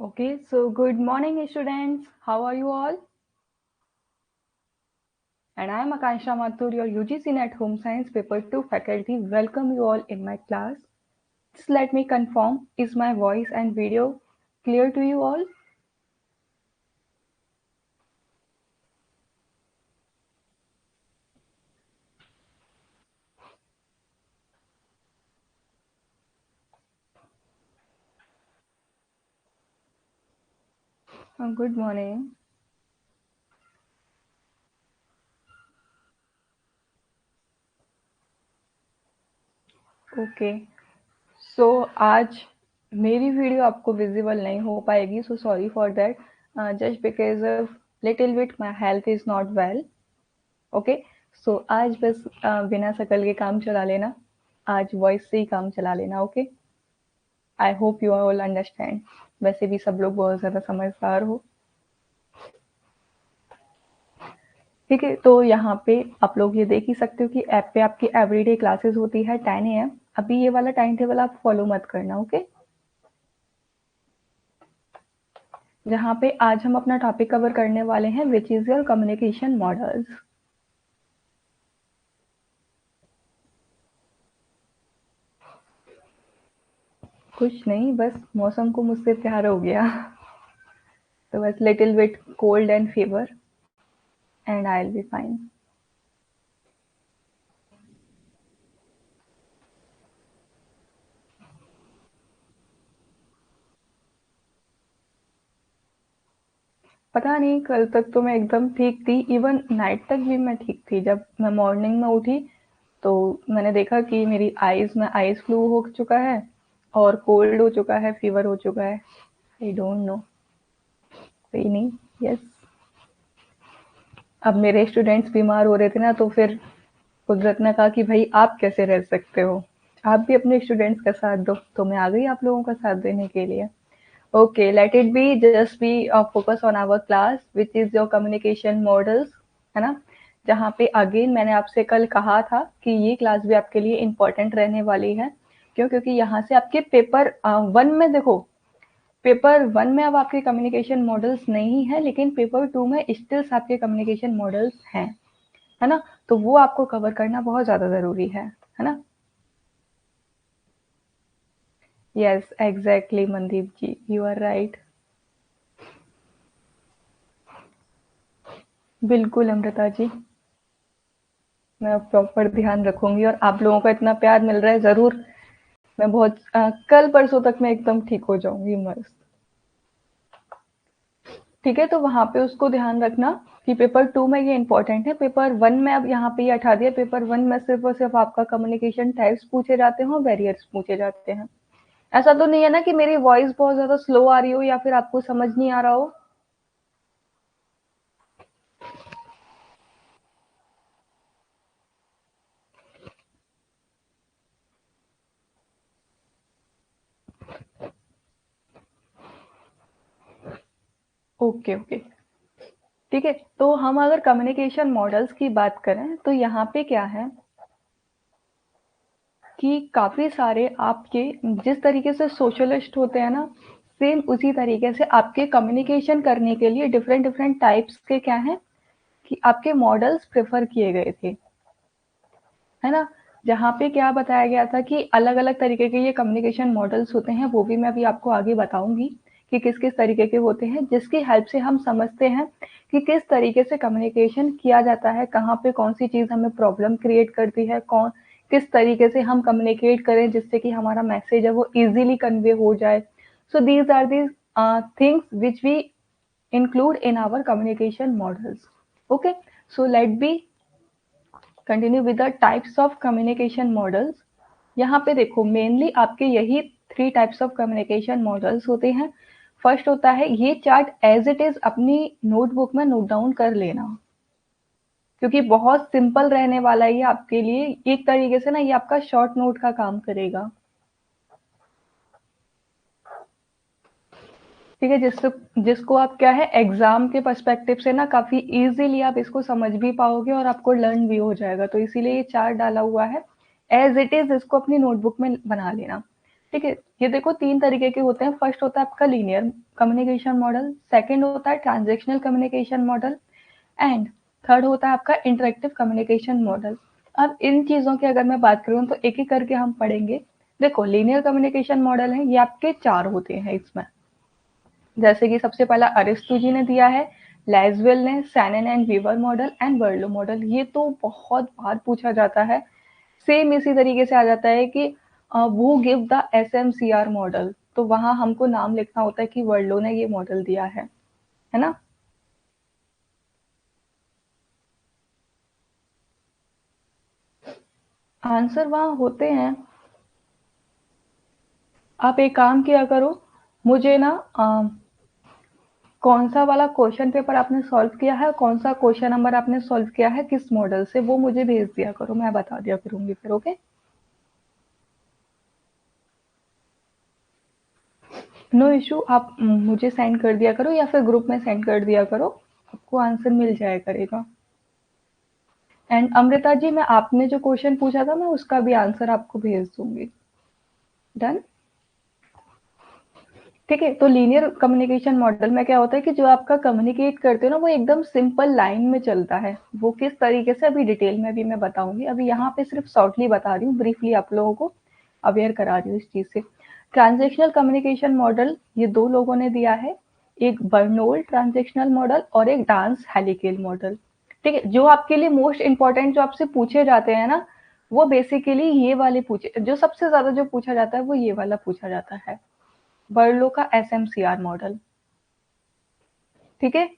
Okay, so good morning, students. How are you all? And I am Akansha Mathur, your UGC NET Home Science Paper 2 faculty. Welcome you all in my class. Just let me confirm, is my voice and video clear to you all? Good morning. Okay so आज मेरी video आपको visible नहीं हो पाएगी, so sorry for that, just because of little bit my health is not well. Okay, so आज बस बिना शकल के काम चला लेना, आज वॉइस से ही काम चला लेना. Okay, I hope you all understand. वैसे भी सब लोग बहुत ज़्यादा समझदार हो. ठीक है, तो यहाँ पे आप लोग ये देख ही सकते हो कि ऐप पे आपकी एवरीडे क्लासेस होती है 10 AM. अभी ये वाला टाइम टेबल आप फॉलो मत करना. ओके, जहाँ पे आज हम अपना टॉपिक कवर करने वाले हैं विच इज योर कम्युनिकेशन मॉडल्स. कुछ नहीं, बस मौसम को मुझसे प्यार हो गया. तो बस little bit cold and fever and I will be fine. पता नहीं, कल तक तो मैं एकदम ठीक थी, इवन नाइट तक भी मैं ठीक थी. जब मैं मॉर्निंग में उठी तो मैंने देखा कि मेरी आईज में आईज फ्लू हो चुका है और कोल्ड हो चुका है, फीवर हो चुका है. आई डोंट नो, कोई नहीं. यस, अब मेरे स्टूडेंट्स बीमार हो रहे थे ना, तो फिर कुदरत ने कहा कि भाई आप कैसे रह सकते हो, आप भी अपने स्टूडेंट्स का साथ दो, तो मैं आ गई आप लोगों का साथ देने के लिए. Okay, let it be, just be focus on our class which is your communication models, है ना. जहाँ पे अगेन मैंने आपसे कल कहा था कि ये क्लास भी आपके लिए इम्पोर्टेंट रहने वाली है. क्यों? क्योंकि यहाँ से आपके पेपर 1 में देखो, पेपर 1 में अब आपके कम्युनिकेशन मॉडल्स नहीं है, लेकिन पेपर 2 में स्टिल्स आपके कम्युनिकेशन मॉडल्स हैं, है ना. तो वो आपको कवर करना बहुत ज्यादा जरूरी है ना. Yes, exactly Mandeep ji, you are right. बिल्कुल अमृता जी, मैं प्रॉपर ध्यान रखूंगी, और आप लोगों का इतना प्यार मिल रहा है, जरूर मैं बहुत कल परसों तक मैं एकदम ठीक हो जाऊंगी, मस्त. ठीक है, तो वहां पे उसको ध्यान रखना कि पेपर 2 में ये इंपॉर्टेंट है. पेपर 1 में अब यहाँ पे ये हटा दिया, पेपर 1 में सिर्फ और सिर्फ आपका कम्युनिकेशन टाइप्स पूछे जाते हैं, बैरियर्स पूछे जाते हैं. ऐसा तो नहीं है ना कि मेरी वॉइस बहुत ज्यादा स्लो आ रही हो या फिर आपको समझ नहीं आ रहा हो. ओके ओके, ठीक है. तो हम अगर कम्युनिकेशन मॉडल्स की बात करें तो यहाँ पे क्या है कि काफी सारे आपके, जिस तरीके से सोशलिस्ट होते हैं ना, सेम उसी तरीके से आपके कम्युनिकेशन करने के लिए डिफरेंट डिफरेंट टाइप्स के क्या हैं कि आपके मॉडल्स प्रेफर किए गए थे, है ना. जहाँ पे क्या बताया गया था कि अलग अलग तरीके के ये कम्युनिकेशन मॉडल्स होते हैं, वो भी मैं अभी आपको आगे बताऊंगी कि किस किस तरीके के होते हैं, जिसकी हेल्प से हम समझते हैं कि किस तरीके से कम्युनिकेशन किया जाता है, कहाँ पे कौन सी चीज हमें प्रॉब्लम क्रिएट करती है, कौन किस तरीके से हम कम्युनिकेट करें जिससे कि हमारा मैसेज है वो इजीली कन्वे हो जाए. So these are these things which we include in our communication models. Okay, so let be continue with the types of communication models. यहाँ पे देखो, मेनली आपके यही 3 टाइप्स ऑफ कम्युनिकेशन मॉडल्स होते हैं. फर्स्ट होता है, ये चार्ट एज इट इज अपनी नोटबुक में नोट डाउन कर लेना, क्योंकि बहुत सिंपल रहने वाला है ये आपके लिए. एक तरीके से ना ये आपका शॉर्ट नोट का काम करेगा. ठीक है, जिसको आप क्या है एग्जाम के पर्सपेक्टिव से ना काफी इजीली आप इसको समझ भी पाओगे और आपको लर्न भी हो जाएगा, तो इसीलिए ये चार्ट डाला हुआ है. एज इट इज इसको अपनी नोटबुक में बना लेना. ठीक है, ये देखो 3 तरीके के होते हैं। फर्स्ट होता है आपका लीनियर कम्युनिकेशन मॉडल, सेकंड होता है transactional communication model and third होता है आपका इंटरेक्टिव कम्युनिकेशन मॉडल। अब इन चीज़ों की अगर मैं बात करूँ तो एक-एक करके हम पढ़ेंगे। देखो लीनियर कम्युनिकेशन मॉडल है, ये आपके 4 होते हैं इसमें। जैसे कि सबसे पहला अरिस्टो जी ने दिया है, लैज़वेल ने, Shannon and Weaver model and Berlo model. ये तो बहुत बार पूछा जाता है। सेम इसी तरीके से आ जाता है कि वो गिव द एसएमसीआर मॉडल, तो वहां हमको नाम लिखना होता है कि वर्ल्डो ने ये मॉडल दिया है ना। आंसर वहां होते हैं। आप एक काम किया करो, मुझे ना कौन सा वाला क्वेश्चन पेपर आपने सॉल्व किया है, कौन सा क्वेश्चन नंबर आपने सॉल्व किया है, किस मॉडल से, वो मुझे भेज दिया करो, मैं बता दिया करूंगी फिर। Okay, no issue. आप मुझे सेंड कर दिया करो या फिर ग्रुप में सेंड कर दिया करो, आपको आंसर मिल जाया करेगा। एंड अमृता जी, मैं आपने जो क्वेश्चन पूछा था मैं उसका भी आंसर आपको भेज दूंगी। डन। ठीक है, तो लीनियर कम्युनिकेशन मॉडल में क्या होता है कि जो आपका कम्युनिकेट करते हो ना वो एकदम सिंपल लाइन में चलता है। वो किस तरीके से अभी डिटेल में भी मैं बताऊंगी, अभी यहाँ पे सिर्फ शॉर्टली बता रही हूँ, ब्रीफली आप लोगों को अवेयर करा रही हूँ इस चीज से। ट्रांजेक्शनल कम्युनिकेशन मॉडल ये 2 लोगों ने दिया है, एक बर्नोल्ड ट्रांजेक्शनल मॉडल और एक डांस हेलिकेल मॉडल। ठीक है, जो आपके लिए मोस्ट इंपॉर्टेंट जो आपसे पूछे जाते हैं ना, वो बेसिकली ये वाले पूछे, जो सबसे ज्यादा जो पूछा जाता है वो ये वाला पूछा जाता है, बर्लो का एसएमसीआर मॉडल। ठीक है,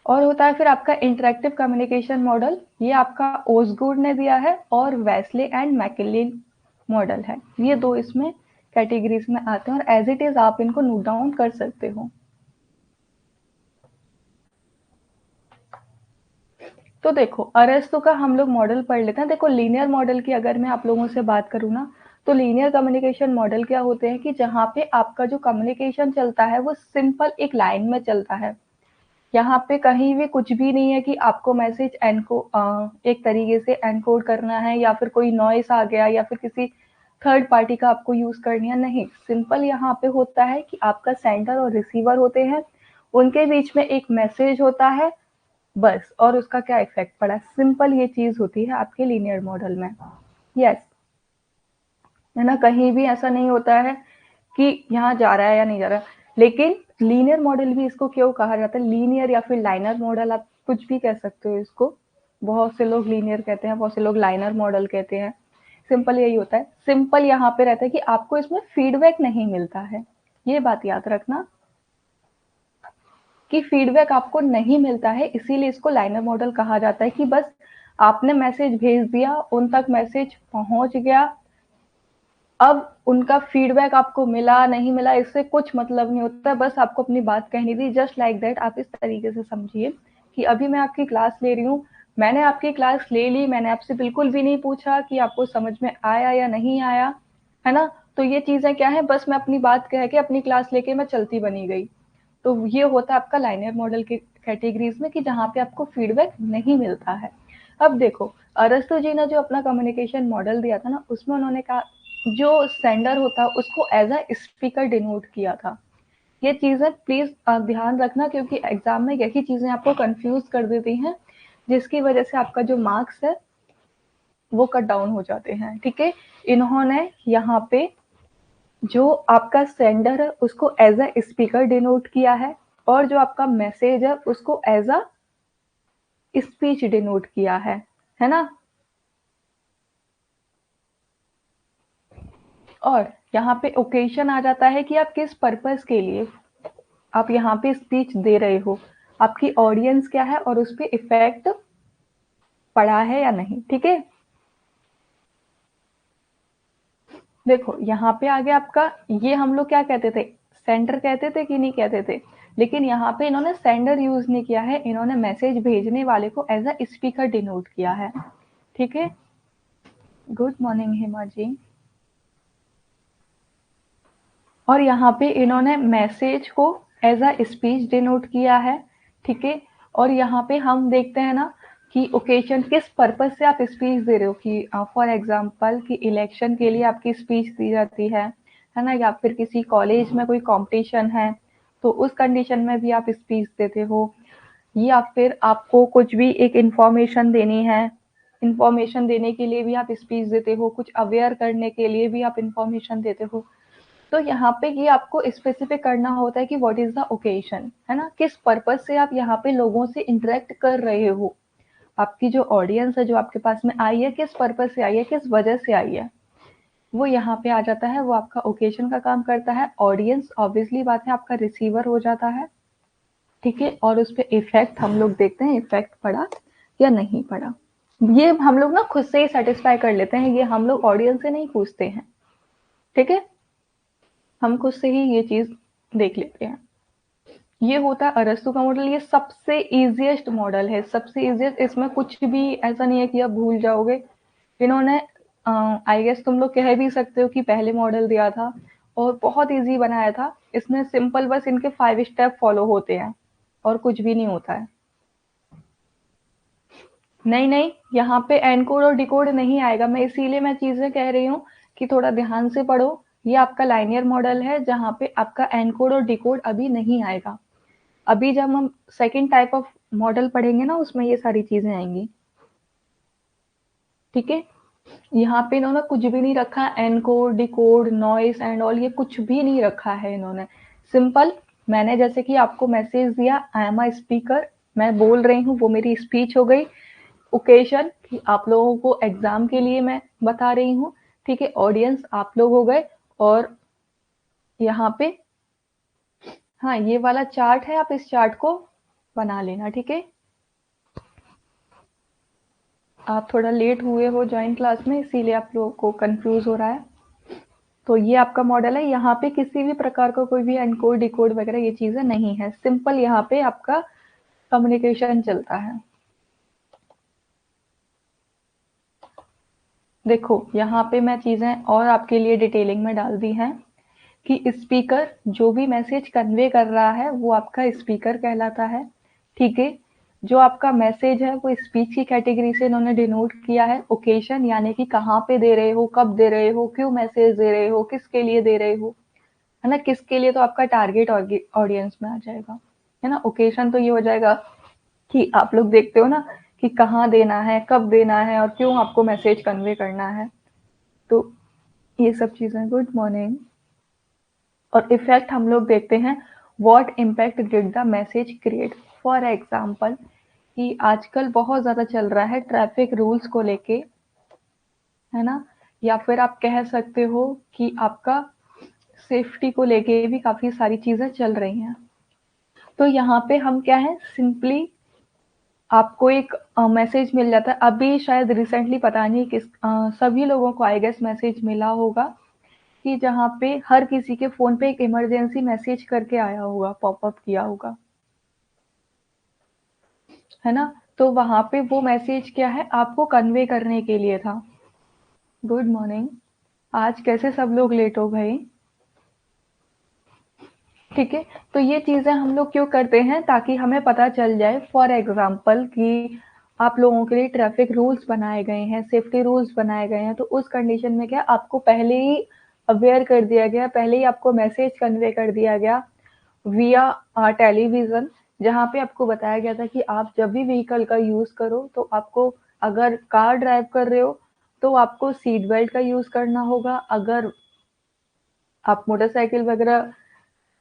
और होता है फिर आपका इंटरेक्टिव कम्युनिकेशन मॉडल, ये आपका ओसगुड ने दिया है और वेस्ले एंड मैकिलिन मॉडल है। ये 2 इसमें कैटेगरीज में आते हैं और एज इट इज आप इनको नोट डाउन कर सकते हो। तो देखो अरस्तु का हम लोग मॉडल पढ़ लेते हैं। देखो लीनियर मॉडल की अगर मैं आप लोगों से बात करूँ ना, तो लीनियर कम्युनिकेशन मॉडल क्या होते हैं कि जहाँ पे आपका जो कम्युनिकेशन चलता है वो सिंपल एक लाइन में चलता है। यहाँ पे कहीं भी कुछ भी नहीं है कि आपको मैसेज एक तरीके से एनकोड करना है या फिर कोई नॉइस आ गया या फिर किसी थर्ड पार्टी का आपको यूज करनी है, नहीं। सिंपल यहाँ पे होता है कि आपका सेंडर और रिसीवर होते हैं, उनके बीच में एक मैसेज होता है बस, और उसका क्या इफेक्ट पड़ा, सिंपल ये चीज होती है आपके लीनियर मॉडल में। यस, है ना, कहीं भी ऐसा नहीं होता है कि यहाँ जा रहा है या नहीं जा रहा। लेकिन लीनियर मॉडल भी इसको क्यों कहा जाता है, लीनियर या फिर लाइनर मॉडल, आप कुछ भी कह सकते हो इसको। बहुत से लोग लीनियर कहते हैं, बहुत से लोग लाइनर मॉडल कहते हैं। सिंपल यही होता है, सिंपल यहाँ पे रहता है कि आपको इसमें फीडबैक नहीं मिलता है। ये बात याद रखना कि फीडबैक आपको नहीं मिलता है, इसीलिए इसको लाइनर मॉडल कहा जाता है कि बस आपने मैसेज भेज दिया, उन तक मैसेज पहुंच गया, अब उनका फीडबैक आपको मिला नहीं मिला इससे कुछ मतलब नहीं होता, बस आपको अपनी बात कहनी थी, जस्ट लाइक दैट। आप इस तरीके से समझिए कि अभी मैं आपकी क्लास ले रही हूँ, मैंने आपकी क्लास ले ली, मैंने आपसे बिल्कुल भी नहीं पूछा कि आपको समझ में आया या नहीं आया, है ना। तो ये चीजें क्या है, बस मैं अपनी बात कह के अपनी क्लास लेके मैं चलती बनी गई। तो ये होता है आपका लाइनर मॉडल के कैटेगरीज में कि जहाँ पे आपको फीडबैक नहीं मिलता है। अब देखो अरस्तु जी ने जो अपना कम्युनिकेशन मॉडल दिया था ना, उसमें उन्होंने कहा जो सेंडर होता है उसको एज अ स्पीकर डिनोट किया था। ये चीजें प्लीज ध्यान रखना, क्योंकि एग्जाम में यही चीजें आपको कंफ्यूज कर देती हैं, जिसकी वजह से आपका जो मार्क्स है वो कट डाउन हो जाते हैं। ठीक है, इन्होंने यहाँ पे जो आपका सेंडर है उसको एज अ स्पीकर डिनोट किया है और जो आपका मैसेज है उसको एज अ स्पीच डिनोट किया है ना। और यहाँ पे ओकेशन आ जाता है कि आप किस पर्पस के लिए आप यहाँ पे स्पीच दे रहे हो, आपकी ऑडियंस क्या है और उस पर इफेक्ट पड़ा है या नहीं। ठीक है, देखो यहाँ पे आगे आपका, ये हम लोग क्या कहते थे, सेंडर कहते थे कि नहीं कहते थे, लेकिन यहाँ पे इन्होंने सेंडर यूज नहीं किया है, इन्होंने मैसेज भेजने वाले को एज अ स्पीकर डिनोट किया है। ठीक है, गुड मॉर्निंग हेमा जी। और यहाँ पे इन्होंने मैसेज को एज अ स्पीच डिनोट किया है। ठीक है, और यहाँ पे हम देखते हैं ना कि ओकेजन किस पर्पज से आप स्पीच दे रहे हो, कि फॉर एग्जांपल कि इलेक्शन के लिए आपकी स्पीच दी जाती है ना, या फिर किसी कॉलेज में कोई कंपटीशन है तो उस कंडीशन में भी आप स्पीच देते हो, या फिर आपको कुछ भी एक इंफॉर्मेशन देनी है, इंफॉर्मेशन देने के लिए भी आप स्पीच देते हो, कुछ अवेयर करने के लिए भी आप इंफॉर्मेशन देते हो। तो यहाँ पे ये आपको स्पेसिफिक करना होता है कि व्हाट इज द ओकेजन, है ना, किस पर्पज से आप यहाँ पे लोगों से इंटरेक्ट कर रहे हो, आपकी जो ऑडियंस है जो आपके पास में आई है किस पर्पज से आई है, किस वजह से आई है, वो यहाँ पे आ जाता है, वो आपका ओकेजन का काम करता है। ऑडियंस ऑब्वियसली बात है आपका रिसीवर हो जाता है, ठीक है, और उस पे इफेक्ट हम लोग देखते हैं इफेक्ट पड़ा या नहीं पड़ा। ये हम लोग ना खुद से ही सेटिस्फाई कर लेते हैं, ये हम लोग ऑडियंस से नहीं पूछते हैं, ठीक है, हम खुद से ही ये चीज देख लेते हैं। ये होता है अरस्तु का मॉडल, ये सबसे इजीएस्ट मॉडल है, सबसे इजीएस्ट, इसमें कुछ भी ऐसा नहीं है कि आप भूल जाओगे। इन्होंने आई गेस तुम लोग कह भी सकते हो कि पहले मॉडल दिया था और बहुत इजी बनाया था, इसमें सिंपल बस इनके 5 स्टेप फॉलो होते हैं और कुछ भी नहीं होता है। नहीं नहीं, यहाँ पे एनकोड और डिकोड नहीं आएगा, मैं इसीलिए मैं चीजें कह रही हूँ कि थोड़ा ध्यान से पढ़ो। ये आपका लाइनियर मॉडल है जहाँ पे आपका एनकोड और डिकोड अभी नहीं आएगा। अभी जब हम सेकंड टाइप ऑफ मॉडल पढ़ेंगे ना उसमें ये सारी चीजें आएंगी, ठीक है। यहाँ पे इन्होंने कुछ भी नहीं रखा, encode decode noise and all, ये कुछ भी नहीं रखा है इन्होंने। सिंपल, मैंने जैसे कि आपको मैसेज दिया, आई एम अ स्पीकर, मैं बोल रही हूँ, वो मेरी स्पीच हो गई। ओकेजन कि आप लोगों को एग्जाम के लिए मैं बता रही हूँ, ठीक है, ऑडियंस आप लोग हो गए। और यहाँ पे हाँ ये वाला चार्ट है, आप इस चार्ट को बना लेना, ठीक है। आप थोड़ा लेट हुए हो ज्वाइन क्लास में इसीलिए आप लोगों को कंफ्यूज हो रहा है। तो ये आपका मॉडल है, यहाँ पे किसी भी प्रकार का कोई भी एनकोड डिकोड वगैरह ये चीजें नहीं है, सिंपल यहाँ पे आपका कम्युनिकेशन चलता है। देखो यहाँ पे मैं चीजें और आपके लिए डिटेलिंग में डाल दी हैं कि स्पीकर जो भी मैसेज कन्वे कर रहा है वो आपका स्पीकर कहलाता है, ठीक है। जो आपका मैसेज है वो स्पीच की कैटेगरी से इन्होंने डिनोट किया है। ओकेजन यानी कि कहाँ पे दे रहे हो, कब दे रहे हो, क्यों मैसेज दे रहे हो, किसके लिए दे रहे हो, है ना, किसके लिए, तो आपका टारगेट ऑडियंस में आ जाएगा, है ना। ओकेजन तो ये हो जाएगा कि आप लोग देखते हो ना कि कहाँ देना है, कब देना है और क्यों आपको मैसेज कन्वे करना है, तो ये सब चीजें। Good morning. और इफेक्ट हम लोग देखते हैं, what impact did the message create. For example कि आजकल बहुत ज़्यादा चल रहा है ट्रैफिक रूल्स को लेके, है ना, या फिर आप कह सकते हो कि आपका सेफ्टी को लेके भी काफ़ी सारी चीज़ें चल रही हैं। तो यहाँ पे हम क्या है, सिंपली आपको एक मैसेज मिल जाता है, अभी शायद रिसेंटली पता नहीं किस सभी लोगों को आई गेस मैसेज मिला होगा कि जहाँ पे हर किसी के फ़ोन पे एक इमरजेंसी मैसेज करके आया होगा, पॉपअप किया होगा, है ना। तो वहाँ पे वो मैसेज क्या है, आपको कन्वे करने के लिए था। Good morning. आज कैसे सब लोग लेट हो गए, ठीक है। तो ये चीज़ें हम लोग क्यों करते हैं, ताकि हमें पता चल जाए फॉर एग्जांपल कि आप लोगों के लिए ट्रैफिक रूल्स बनाए गए हैं, सेफ्टी रूल्स बनाए गए हैं, तो उस कंडीशन में क्या आपको पहले ही अवेयर कर दिया गया, पहले ही आपको मैसेज कन्वे कर दिया गया विया टेलीविज़न, जहाँ पे आपको बताया गया था कि आप जब भी व्हीकल का यूज़ करो तो आपको, अगर कार ड्राइव कर रहे हो तो आपको सीट बेल्ट का यूज़ करना होगा, अगर आप मोटरसाइकिल वगैरह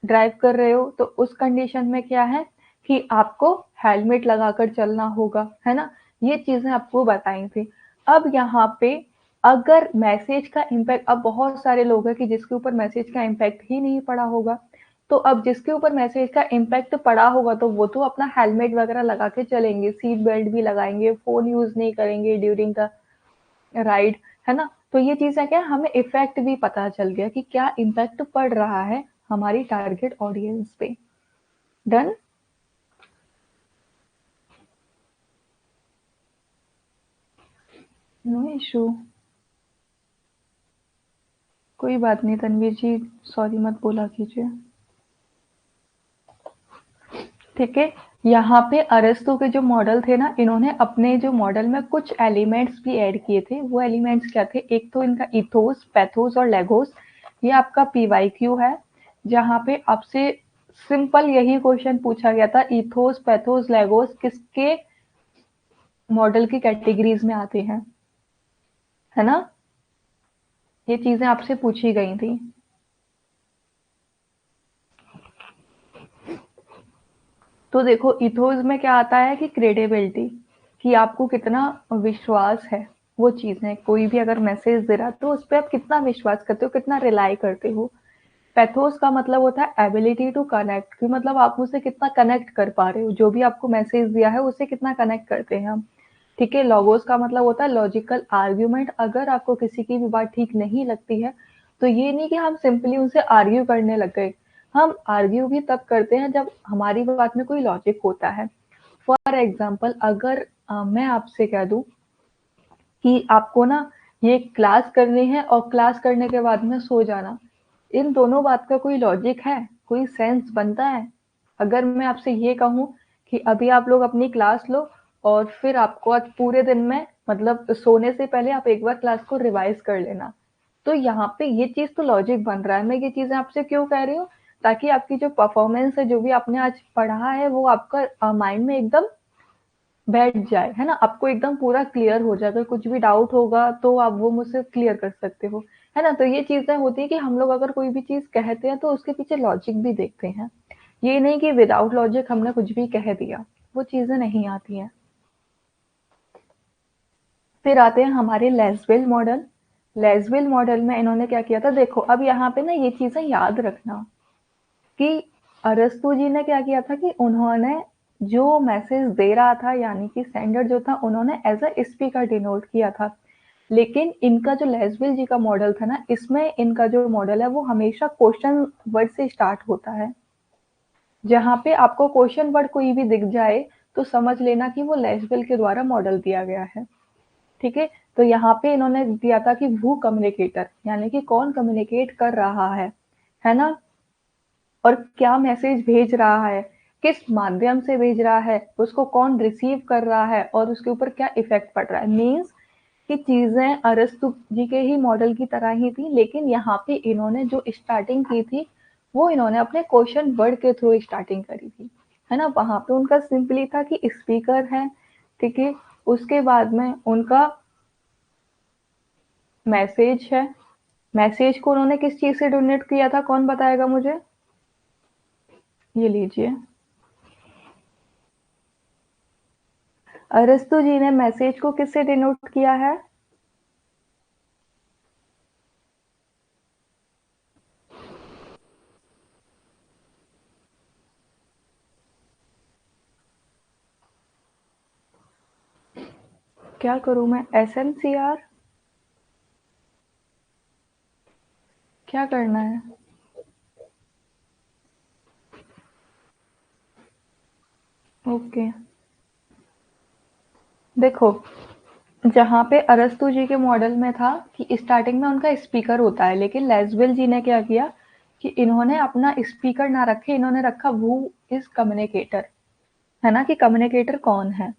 ड्राइव कर रहे हो तो उस कंडीशन में क्या है कि आपको हेलमेट लगाकर चलना होगा, है ना। ये चीजें आपको बताई थी। अब यहाँ पे अगर मैसेज का इम्पैक्ट, अब बहुत सारे लोग हैं कि जिसके ऊपर मैसेज का इम्पैक्ट ही नहीं पड़ा होगा, तो अब जिसके ऊपर मैसेज का इम्पैक्ट पड़ा होगा तो वो तो अपना हेलमेट वगैरह लगा के चलेंगे, सीट बेल्ट भी लगाएंगे, फोन यूज नहीं करेंगे ड्यूरिंग द राइट, है ना। तो ये चीज़ें क्या, हमें इफेक्ट भी पता चल गया कि क्या इम्पैक्ट पड़ रहा है हमारी टारगेट ऑडियंस पे। डन। नो इशू, कोई बात नहीं तनवीर जी, सॉरी मत बोला कीजिए, ठीक है। यहाँ पे अरस्तु के जो मॉडल थे ना, इन्होंने अपने जो मॉडल में कुछ एलिमेंट्स भी ऐड किए थे। वो एलिमेंट्स क्या थे? एक तो इनका इथोस, पैथोस और लेगोस। ये आपका पीवाईक्यू है, जहाँ पे आपसे सिंपल यही क्वेश्चन पूछा गया था, इथोस, पैथोस, लेगोस किसके मॉडल की कैटेगरीज में आते हैं, है ना? ये चीजें आपसे पूछी गई थी। तो देखो, इथोस में क्या आता है कि क्रेडिबिलिटी, कि आपको कितना विश्वास है वो चीज़ है। कोई भी अगर मैसेज दे रहा है तो उस पे आप कितना विश्वास करते हो, कितना रिलाई करते हो। पैथोस का मतलब होता है एबिलिटी टू कनेक्ट, कि मतलब आप उससे कितना कनेक्ट कर पा रहे हो, जो भी आपको मैसेज दिया है उससे कितना कनेक्ट करते हैं हम। ठीक है। लॉगोस का मतलब होता है लॉजिकल आर्ग्यूमेंट। अगर आपको किसी की भी बात ठीक नहीं लगती है तो ये नहीं कि हम सिंपली उनसे आर्ग्यू करने लग गए। हम आर्ग्यू भी तब करते हैं जब हमारी बात में कोई लॉजिक होता है। फॉर एग्जाम्पल, अगर मैं आपसे कह दूं कि आपको ना ये क्लास करनी है और क्लास करने के बाद में सो जाना, इन दोनों बात का कोई लॉजिक है? कोई सेंस बनता है? अगर मैं आपसे ये कहूँ कि अभी आप लोग अपनी क्लास लो और फिर आपको आज पूरे दिन में, मतलब सोने से पहले आप एक बार क्लास को रिवाइज कर लेना, तो यहाँ पे ये चीज तो लॉजिक बन रहा है। मैं ये चीजें आपसे क्यों कह रही हूँ? ताकि आपकी जो परफॉर्मेंस है, जो भी आपने आज पढ़ा है, वो आपका माइंड में एकदम बैठ जाए, है ना? आपको एकदम पूरा क्लियर हो जाए। अगर कुछ भी डाउट होगा तो आप वो मुझसे क्लियर कर सकते हो, है ना? तो ये चीजें होती है कि हम लोग अगर कोई भी चीज कहते हैं तो उसके पीछे लॉजिक भी देखते हैं। ये नहीं कि विदाउट लॉजिक हमने कुछ भी कह दिया, वो चीजें नहीं आती हैं। फिर आते हैं हमारे लेसवेल मॉडल। लेसवेल मॉडल में इन्होंने क्या किया था, देखो अब यहाँ पे ना ये चीजें याद रखना कि अरस्तु जी ने क्या किया था कि उन्होंने जो मैसेज दे रहा था, यानी कि सेंडर जो था, उन्होंने एज अ स्पीकर डिनोट किया था। लेकिन इनका जो लेसवेल जी का मॉडल था ना, इसमें इनका जो मॉडल है वो हमेशा क्वेश्चन वर्ड से स्टार्ट होता है। जहाँ पे आपको क्वेश्चन वर्ड कोई भी दिख जाए तो समझ लेना कि वो लेसवेल के द्वारा मॉडल दिया गया है। ठीक है। तो यहाँ पे इन्होंने दिया था कि वो कम्युनिकेटर, यानी कि कौन कम्युनिकेट कर रहा है ना? और क्या मैसेज भेज रहा है, किस माध्यम से भेज रहा है, उसको कौन रिसीव कर रहा है और उसके ऊपर क्या इफेक्ट पड़ रहा है। मीन्स कि चीजें अरस्तु जी के ही मॉडल की तरह ही थी, लेकिन यहाँ पे इन्होंने जो स्टार्टिंग की थी वो इन्होंने अपने क्वेश्चन वर्ड के थ्रू स्टार्टिंग करी थी, है ना? वहां पे उनका सिंपली था कि स्पीकर है, ठीक है। उसके बाद में उनका मैसेज है। मैसेज को उन्होंने किस चीज से डोनेट किया था, कौन बताएगा मुझे? ये लीजिए। अरस्तु जी ने मैसेज को किससे डिनोट किया है? क्या करूं मैं, एसएमसीआर? क्या करना है? ओके। देखो, जहाँ पे अरस्तु जी के मॉडल में था कि स्टार्टिंग में उनका स्पीकर होता है, लेकिन लेसवेल जी ने क्या किया कि इन्होंने अपना स्पीकर ना रखे, इन्होंने रखा वो इज कम्युनिकेटर, है ना? कि कम्युनिकेटर कौन है।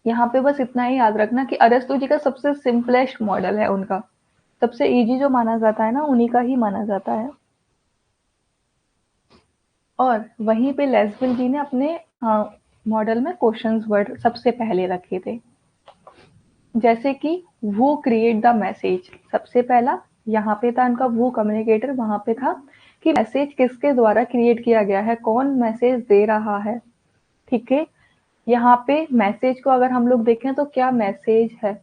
यहाँ पे बस इतना ही याद रखना कि अरस्तु जी का सबसे सिंपलेस्ट मॉडल है उनका, सबसे इजी जो माना जाता है ना, उन्हीं का ही माना जाता है। और वहीं पे लेसवेल जी ने अपने मॉडल में क्वेश्चंस वर्ड सबसे पहले रखे थे। जैसे कि वो क्रिएट द मैसेज, सबसे पहला यहाँ पे था उनका वो कम्युनिकेटर, वहां पे था कि मैसेज किसके द्वारा क्रिएट किया गया है, कौन मैसेज दे रहा है। ठीक है। यहाँ पे मैसेज को अगर हम लोग देखें तो क्या मैसेज है,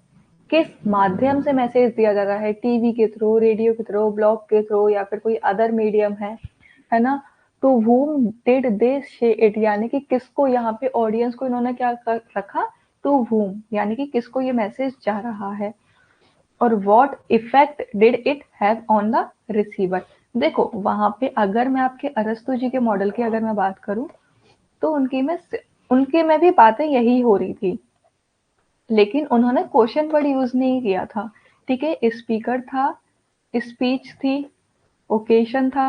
किस माध्यम से मैसेज दिया जा रहा है, टीवी के थ्रू, रेडियो के थ्रू, ब्लॉग के थ्रू, या फिर कोई अदर मीडियम है ना? तो whom did they say it, यानी कि किसको, यहाँ पे ऑडियंस को इन्होंने क्या रखा, टू whom, यानी कि किसको ये मैसेज जा रहा है। और what effect did it have on the receiver। देखो वहां पे अगर मैं आपके अरस्तु जी के मॉडल की अगर मैं बात करूं तो उनके में भी बातें यही हो रही थी, लेकिन उन्होंने क्वेश्चन वर्ड यूज नहीं किया था। ठीक है। स्पीकर था, स्पीच थी, ओकेशन था,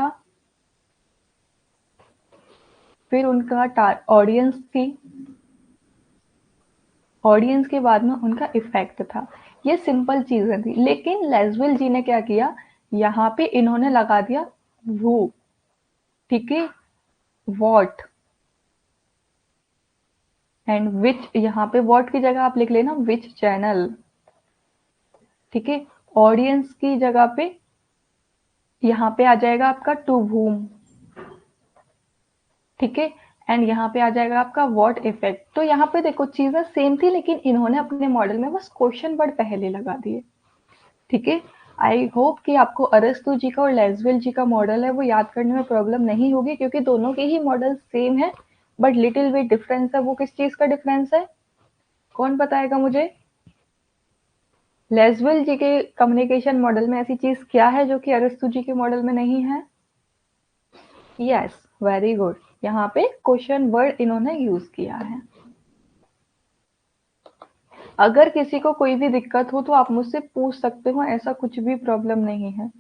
फिर उनका ऑडियंस थी, ऑडियंस के बाद में उनका इफेक्ट था। ये सिंपल चीजें थी, लेकिन लेसवेल जी ने क्या किया, यहाँ पे इन्होंने लगा दिया वो, ठीक है, वॉट एंड विच। यहाँ पे वॉट की जगह आप लिख लेना विच चैनल, ठीक है। ऑडियंस की जगह पे यहाँ पे आ जाएगा आपका टू whom, ठीक है। एंड यहाँ पे आ जाएगा आपका व्हाट इफेक्ट। तो यहाँ पे देखो चीजें सेम थी, लेकिन इन्होंने अपने मॉडल में बस क्वेश्चन वर्ड पहले लगा दिए, ठीक है। आई होप कि आपको अरस्तु जी का और लेसवेल जी का मॉडल है वो याद करने में प्रॉब्लम नहीं होगी, क्योंकि दोनों के ही मॉडल सेम है, बट लिटिल बिट डिफरेंस है। वो किस चीज का डिफरेंस है, कौन बताएगा मुझे? लेसवेल जी के कम्युनिकेशन मॉडल में ऐसी चीज क्या है जो कि अरस्तु जी के मॉडल में नहीं है? Yes, very good. यहाँ पे क्वेश्चन वर्ड इन्होंने यूज किया है। अगर किसी को कोई भी दिक्कत हो तो आप मुझसे पूछ सकते हो, ऐसा कुछ भी प्रॉब्लम नहीं है,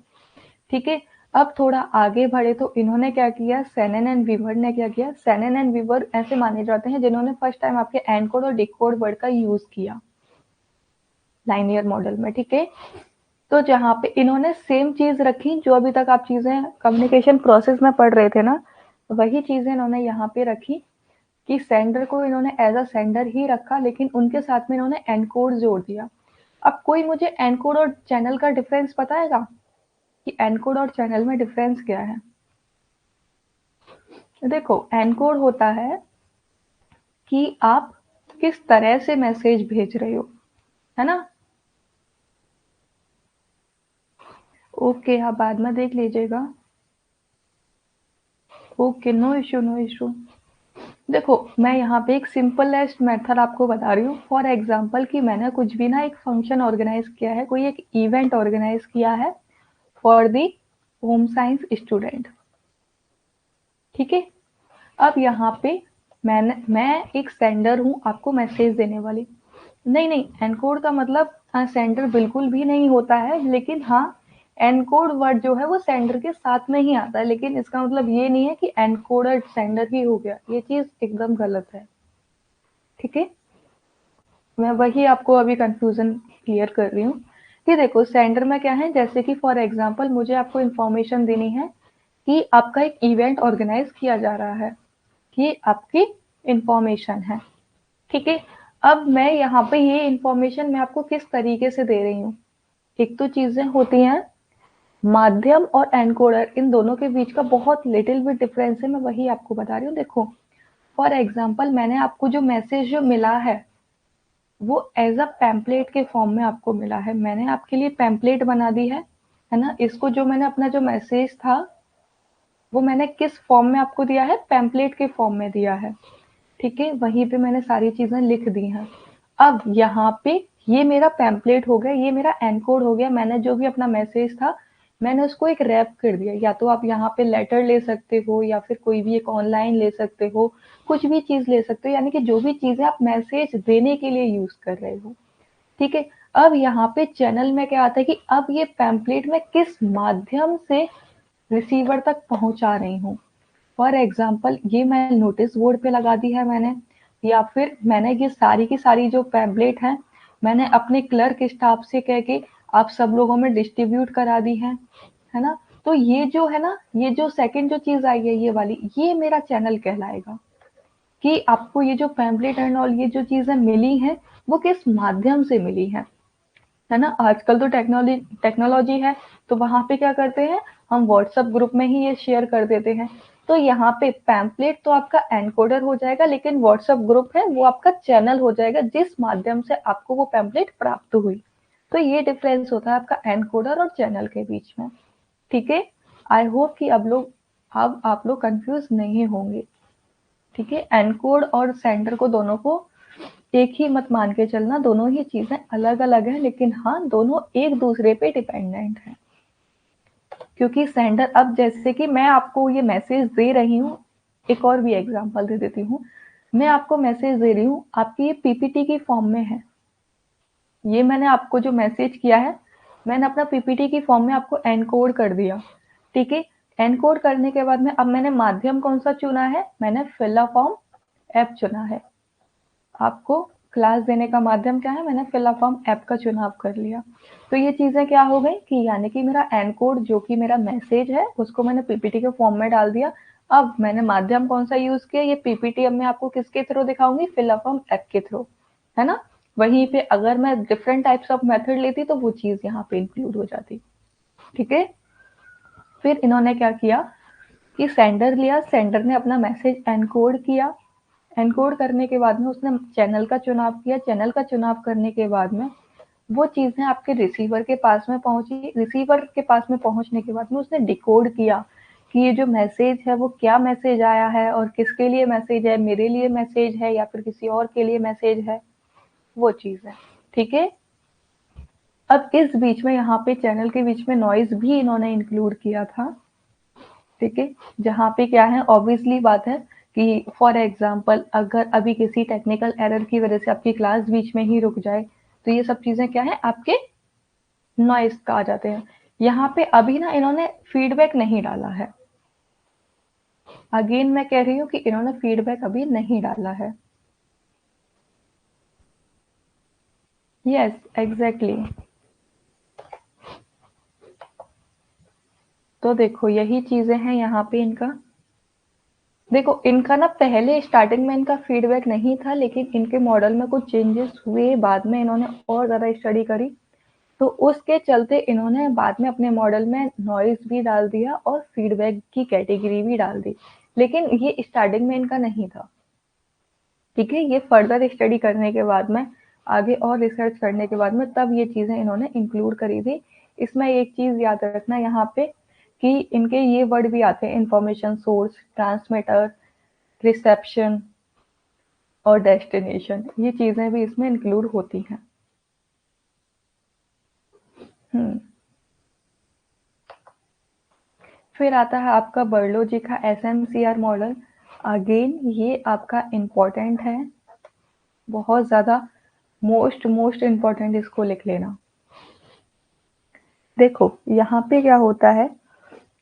ठीक है। अब थोड़ा आगे बढ़े तो इन्होंने क्या किया, सेनेन एंड वीवर ने क्या किया। सेनेन एंड वीवर ऐसे माने जाते हैं जिन्होंने फर्स्ट टाइम आपके एनकोड और डिकोड वर्ड का यूज किया लाइनियर मॉडल में, ठीक है। तो जहाँ पे इन्होंने सेम चीज रखी जो अभी तक आप चीजें कम्युनिकेशन प्रोसेस में पढ़ रहे थे ना, वही चीजें इन्होंने यहाँ पे रखी कि सेंडर को इन्होंने एज अ सेंडर ही रखा, लेकिन उनके साथ में इन्होंने एनकोड जोड़ दिया। अब कोई मुझे एनकोड और चैनल का डिफरेंस बताएगा कि एनकोड और चैनल में डिफरेंस क्या है? देखो, एनकोड होता है कि आप किस तरह से मैसेज भेज रहे हो, है ना। ओके, आप बाद में देख लीजिएगा। Okay, no issue no issue. देखो, मैं यहाँ पे एक सिंपलेस्ट मेथड आपको बता रही हूँ। फॉर एग्जांपल कि मैंने कुछ भी ना एक फंक्शन ऑर्गेनाइज किया है, कोई एक इवेंट ऑर्गेनाइज किया है for the home science student, ठीक है। अब यहाँ पे मैं एक सेंडर हूँ आपको मैसेज देने वाली। नहीं नहीं, एनकोड का मतलब सेंडर बिल्कुल भी नहीं होता है, लेकिन हाँ, एनकोड वर्ड जो है वो सेंडर के साथ में ही आता है, लेकिन इसका मतलब ये नहीं है कि एनकोडर सेंडर ही हो गया। ये चीज एकदम गलत है, ठीक है। मैं वही आपको अभी कंफ्यूजन क्लियर कर रही हूँ कि देखो, सेंडर में क्या है, जैसे कि फॉर एग्जांपल मुझे आपको इन्फॉर्मेशन देनी है कि आपका एक इवेंट ऑर्गेनाइज किया जा रहा है, ये आपकी इंफॉर्मेशन है, ठीक है। अब मैं यहाँ पे ये इंफॉर्मेशन मैं आपको किस तरीके से दे रही हूँ। एक तो चीजें होती हैं माध्यम और एनकोडर, इन दोनों के बीच का बहुत लिटिल बिट डिफरेंस है, मैं वही आपको बता रही हूँ। देखो, फॉर एग्जाम्पल मैंने आपको जो मैसेज जो मिला है वो एज अ पैम्पलेट के फॉर्म में आपको मिला है। मैंने आपके लिए पैम्पलेट बना दी है ना। इसको जो मैंने अपना जो मैसेज था वो मैंने किस फॉर्म में आपको दिया है, पैम्पलेट के फॉर्म में दिया है, ठीक है। वहीं पे मैंने सारी चीजें लिख दी हैं। अब यहाँ पे ये मेरा पैम्पलेट हो गया, ये मेरा एनकोड हो गया। मैंने जो भी अपना मैसेज था मैंने उसको एक रैप कर दिया। या तो आप यहाँ पे लेटर ले सकते हो या फिर कोई भी एक ऑनलाइन ले सकते हो, कुछ भी चीज ले सकते हो, यानी कि जो भी चीजें आप मैसेज देने के लिए यूज कर रहे हो, ठीक है। अब यहाँ पे चैनल में क्या आता है कि अब ये पैम्पलेट में किस माध्यम से रिसीवर तक पहुंचा रही हूँ। फॉर एग्जाम्पल ये मैं नोटिस बोर्ड पे लगा दी है मैंने, या फिर मैंने ये सारी की सारी जो पैम्पलेट है मैंने अपने क्लर्क स्टाफ से कह के आप सब लोगों में डिस्ट्रीब्यूट करा दी है ना। तो ये जो है ना, ये जो सेकंड जो चीज आई है ये वाली, ये मेरा चैनल कहलाएगा कि आपको ये जो पैम्पलेट एंड ऑल ये जो चीजें मिली हैं वो किस माध्यम से मिली है ना। आजकल तो टेक्नोलॉजी टेक्नोलॉजी है, तो वहां पे क्या करते हैं, हम व्हाट्सएप ग्रुप में ही ये शेयर कर देते हैं। तो यहाँ पे पैम्पलेट तो आपका एनकोडर हो जाएगा, लेकिन व्हाट्सएप ग्रुप है वो आपका चैनल हो जाएगा जिस माध्यम से आपको वो पैम्पलेट प्राप्त हुई। तो ये डिफरेंस होता है आपका एनकोडर और चैनल के बीच में, ठीक है। आई होप कि अब आप लोग कंफ्यूज नहीं होंगे, ठीक है। एनकोड और सेंडर को दोनों को एक ही मत मान के चलना, दोनों ही चीजें अलग अलग है, लेकिन हाँ दोनों एक दूसरे पे डिपेंडेंट है। क्योंकि सेंडर, अब जैसे कि मैं आपको ये मैसेज दे रही हूँ, एक और भी एग्जांपल दे देती हूँ। मैं आपको मैसेज दे रही हूँ, आपकी ये पीपीटी की फॉर्म में है। ये मैंने आपको जो मैसेज किया है मैंने अपना पीपीटी की फॉर्म में आपको एनकोड कर दिया, ठीक है। एनकोड करने के बाद में अब मैंने माध्यम कौन सा चुना है, मैंने फिल अ फॉर्म ऐप चुना है। आपको क्लास देने का माध्यम क्या है, मैंने फिल अ फॉर्म ऐप का चुनाव कर लिया। तो ये चीजें क्या हो गई कि यानी कि मेरा एनकोड जो कि मेरा मैसेज है उसको मैंने पीपीटी के फॉर्म में डाल दिया। अब मैंने माध्यम कौन सा यूज किया, ये पीपीटी अब मैं आपको किसके थ्रू दिखाऊंगी, फिल अ फॉर्म ऐप के थ्रू, है ना। वहीं पे अगर मैं डिफरेंट टाइप्स ऑफ मेथड लेती तो वो चीज यहाँ पे इंक्लूड हो जाती। ठीक है, फिर इन्होंने क्या किया कि सेंडर लिया, सेंडर ने अपना मैसेज एनकोड किया, एनकोड करने के बाद में उसने चैनल का चुनाव किया, चैनल का चुनाव करने के बाद में वो चीजें आपके रिसीवर के पास में पहुंची, रिसीवर के पास में पहुंचने के बाद में उसने डिकोड किया कि ये जो मैसेज है वो क्या मैसेज आया है और किसके लिए मैसेज है, मेरे लिए मैसेज है या फिर किसी और के लिए मैसेज है, वो चीज है। ठीक है, अब इस बीच में यहाँ पे चैनल के बीच में नॉइज भी इन्होंने इंक्लूड किया था। ठीक है, जहाँ पे क्या है, ऑब्वियसली बात है कि फॉर एग्जाम्पल अगर अभी किसी टेक्निकल एरर की वजह से आपकी क्लास बीच में ही रुक जाए तो ये सब चीजें क्या है, आपके नॉइस का आ जाते हैं। यहाँ पे अभी ना इन्होंने फीडबैक नहीं डाला है, अगेन मैं कह रही हूँ कि इन्होंने फीडबैक अभी नहीं डाला है। Yes exactly. तो देखो यही चीजें हैं यहाँ पे इनका, देखो इनका ना पहले स्टार्टिंग में इनका फीडबैक नहीं था, लेकिन इनके मॉडल में कुछ चेंजेस हुए, बाद में इन्होंने और ज्यादा स्टडी करी तो उसके चलते इन्होंने बाद में अपने मॉडल में नॉइज भी डाल दिया और फीडबैक की कैटेगरी भी डाल दी, लेकिन ये स्टार्टिंग में इनका नहीं था। ठीक है, ये फर्दर स्टडी करने के बाद में, आगे और रिसर्च करने के बाद में तब ये चीजें इन्होंने इंक्लूड करी थी। इसमें एक चीज याद रखना यहाँ पे कि इनके ये वर्ड भी आते हैं, इंफॉर्मेशन सोर्स, ट्रांसमीटर, रिसेप्शन और डेस्टिनेशन, ये चीजें भी इसमें इंक्लूड होती हैं। हम्म, फिर आता है आपका बर्लो जी का एसएमसीआर मॉडल। अगेन ये आपका इम्पोर्टेंट है, बहुत ज्यादा, मोस्ट मोस्ट इम्पोर्टेंट, इसको लिख लेना। देखो यहाँ पे क्या होता है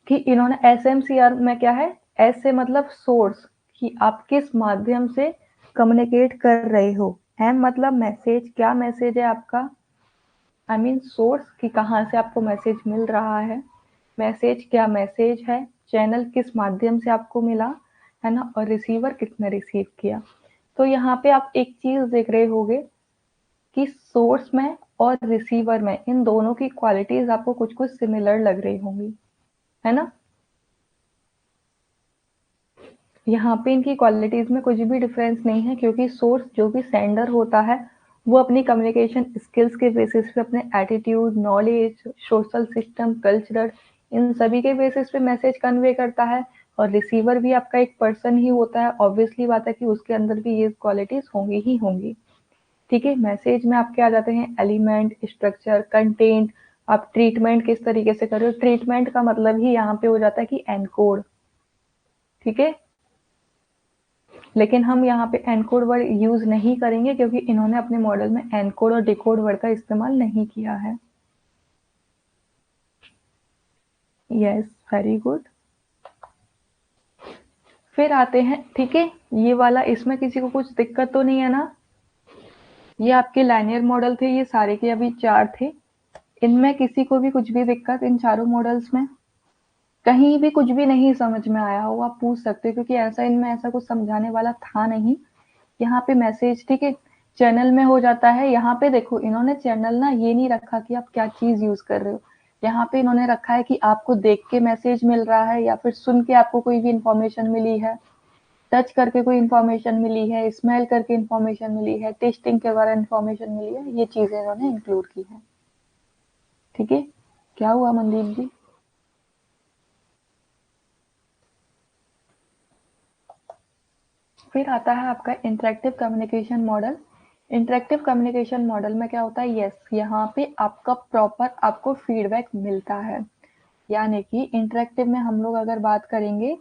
कि इन्होंने एसएमसीआर में क्या है, एस से मतलब सोर्स, कि आप किस माध्यम से कम्युनिकेट कर रहे हो, एम मतलब मैसेज, क्या मैसेज है आपका, आई मीन सोर्स कि कहाँ से आपको मैसेज मिल रहा है, मैसेज क्या मैसेज है, चैनल किस माध्यम से आपको मिला, है ना, और रिसीवर किसने रिसीव किया। तो यहाँ पे आप एक चीज देख रहे होगे कि सोर्स में और रिसीवर में इन दोनों की क्वालिटीज आपको कुछ कुछ सिमिलर लग रही होंगी, है ना। यहाँ पे इनकी क्वालिटीज में कुछ भी डिफरेंस नहीं है, क्योंकि सोर्स जो भी सेंडर होता है वो अपनी कम्युनिकेशन स्किल्स के बेसिस पे, अपने attitude, knowledge, social system, cultural, इन सभी के बेसिस पे मैसेज कन्वे करता है, और रिसीवर भी आपका एक पर्सन ही होता है, ऑब्वियसली बात है कि उसके अंदर भी ये क्वालिटीज होंगी ही होंगी। ठीक है, मैसेज में आपके आ जाते हैं एलिमेंट, स्ट्रक्चर, कंटेंट, आप ट्रीटमेंट किस तरीके से कर रहे हो, ट्रीटमेंट का मतलब ही यहाँ पे हो जाता है कि एनकोड। ठीक है, लेकिन हम यहाँ पे एनकोड वर्ड यूज नहीं करेंगे क्योंकि इन्होंने अपने मॉडल में एनकोड और डिकोड वर्ड का इस्तेमाल नहीं किया है। Yes, very good. फिर आते हैं, ठीक है, ये वाला, इसमें किसी को कुछ दिक्कत तो नहीं है ना, ये आपके लाइनियर मॉडल थे, ये सारे के अभी 4 थे, इनमें किसी को भी कुछ भी दिक्कत, इन चारों मॉडल्स में कहीं भी कुछ भी नहीं समझ में आया हो आप पूछ सकते हो, क्योंकि ऐसा इनमें ऐसा कुछ समझाने वाला था नहीं। यहाँ पे मैसेज, ठीक है, चैनल में हो जाता है। यहाँ पे देखो इन्होंने चैनल ना ये नहीं रखा कि आप क्या चीज यूज कर रहे हो, यहाँ पे इन्होंने रखा है कि आपको देख के मैसेज मिल रहा है या फिर सुन के आपको कोई भी इंफॉर्मेशन मिली है, टच करके कोई इंफॉर्मेशन मिली है, स्मेल करके इंफॉर्मेशन मिली है, टेस्टिंग के द्वारा इंफॉर्मेशन मिली है, ये चीजें इन्होंने इंक्लूड की है। ठीक है, क्या हुआ मनदीप जी। फिर आता है आपका interactive communication model. Interactive communication model में क्या होता है, यस यहाँ पे आपका प्रॉपर आपको फीडबैक मिलता है, यानी कि इंटरेक्टिव में हम लोग अगर बात करेंगे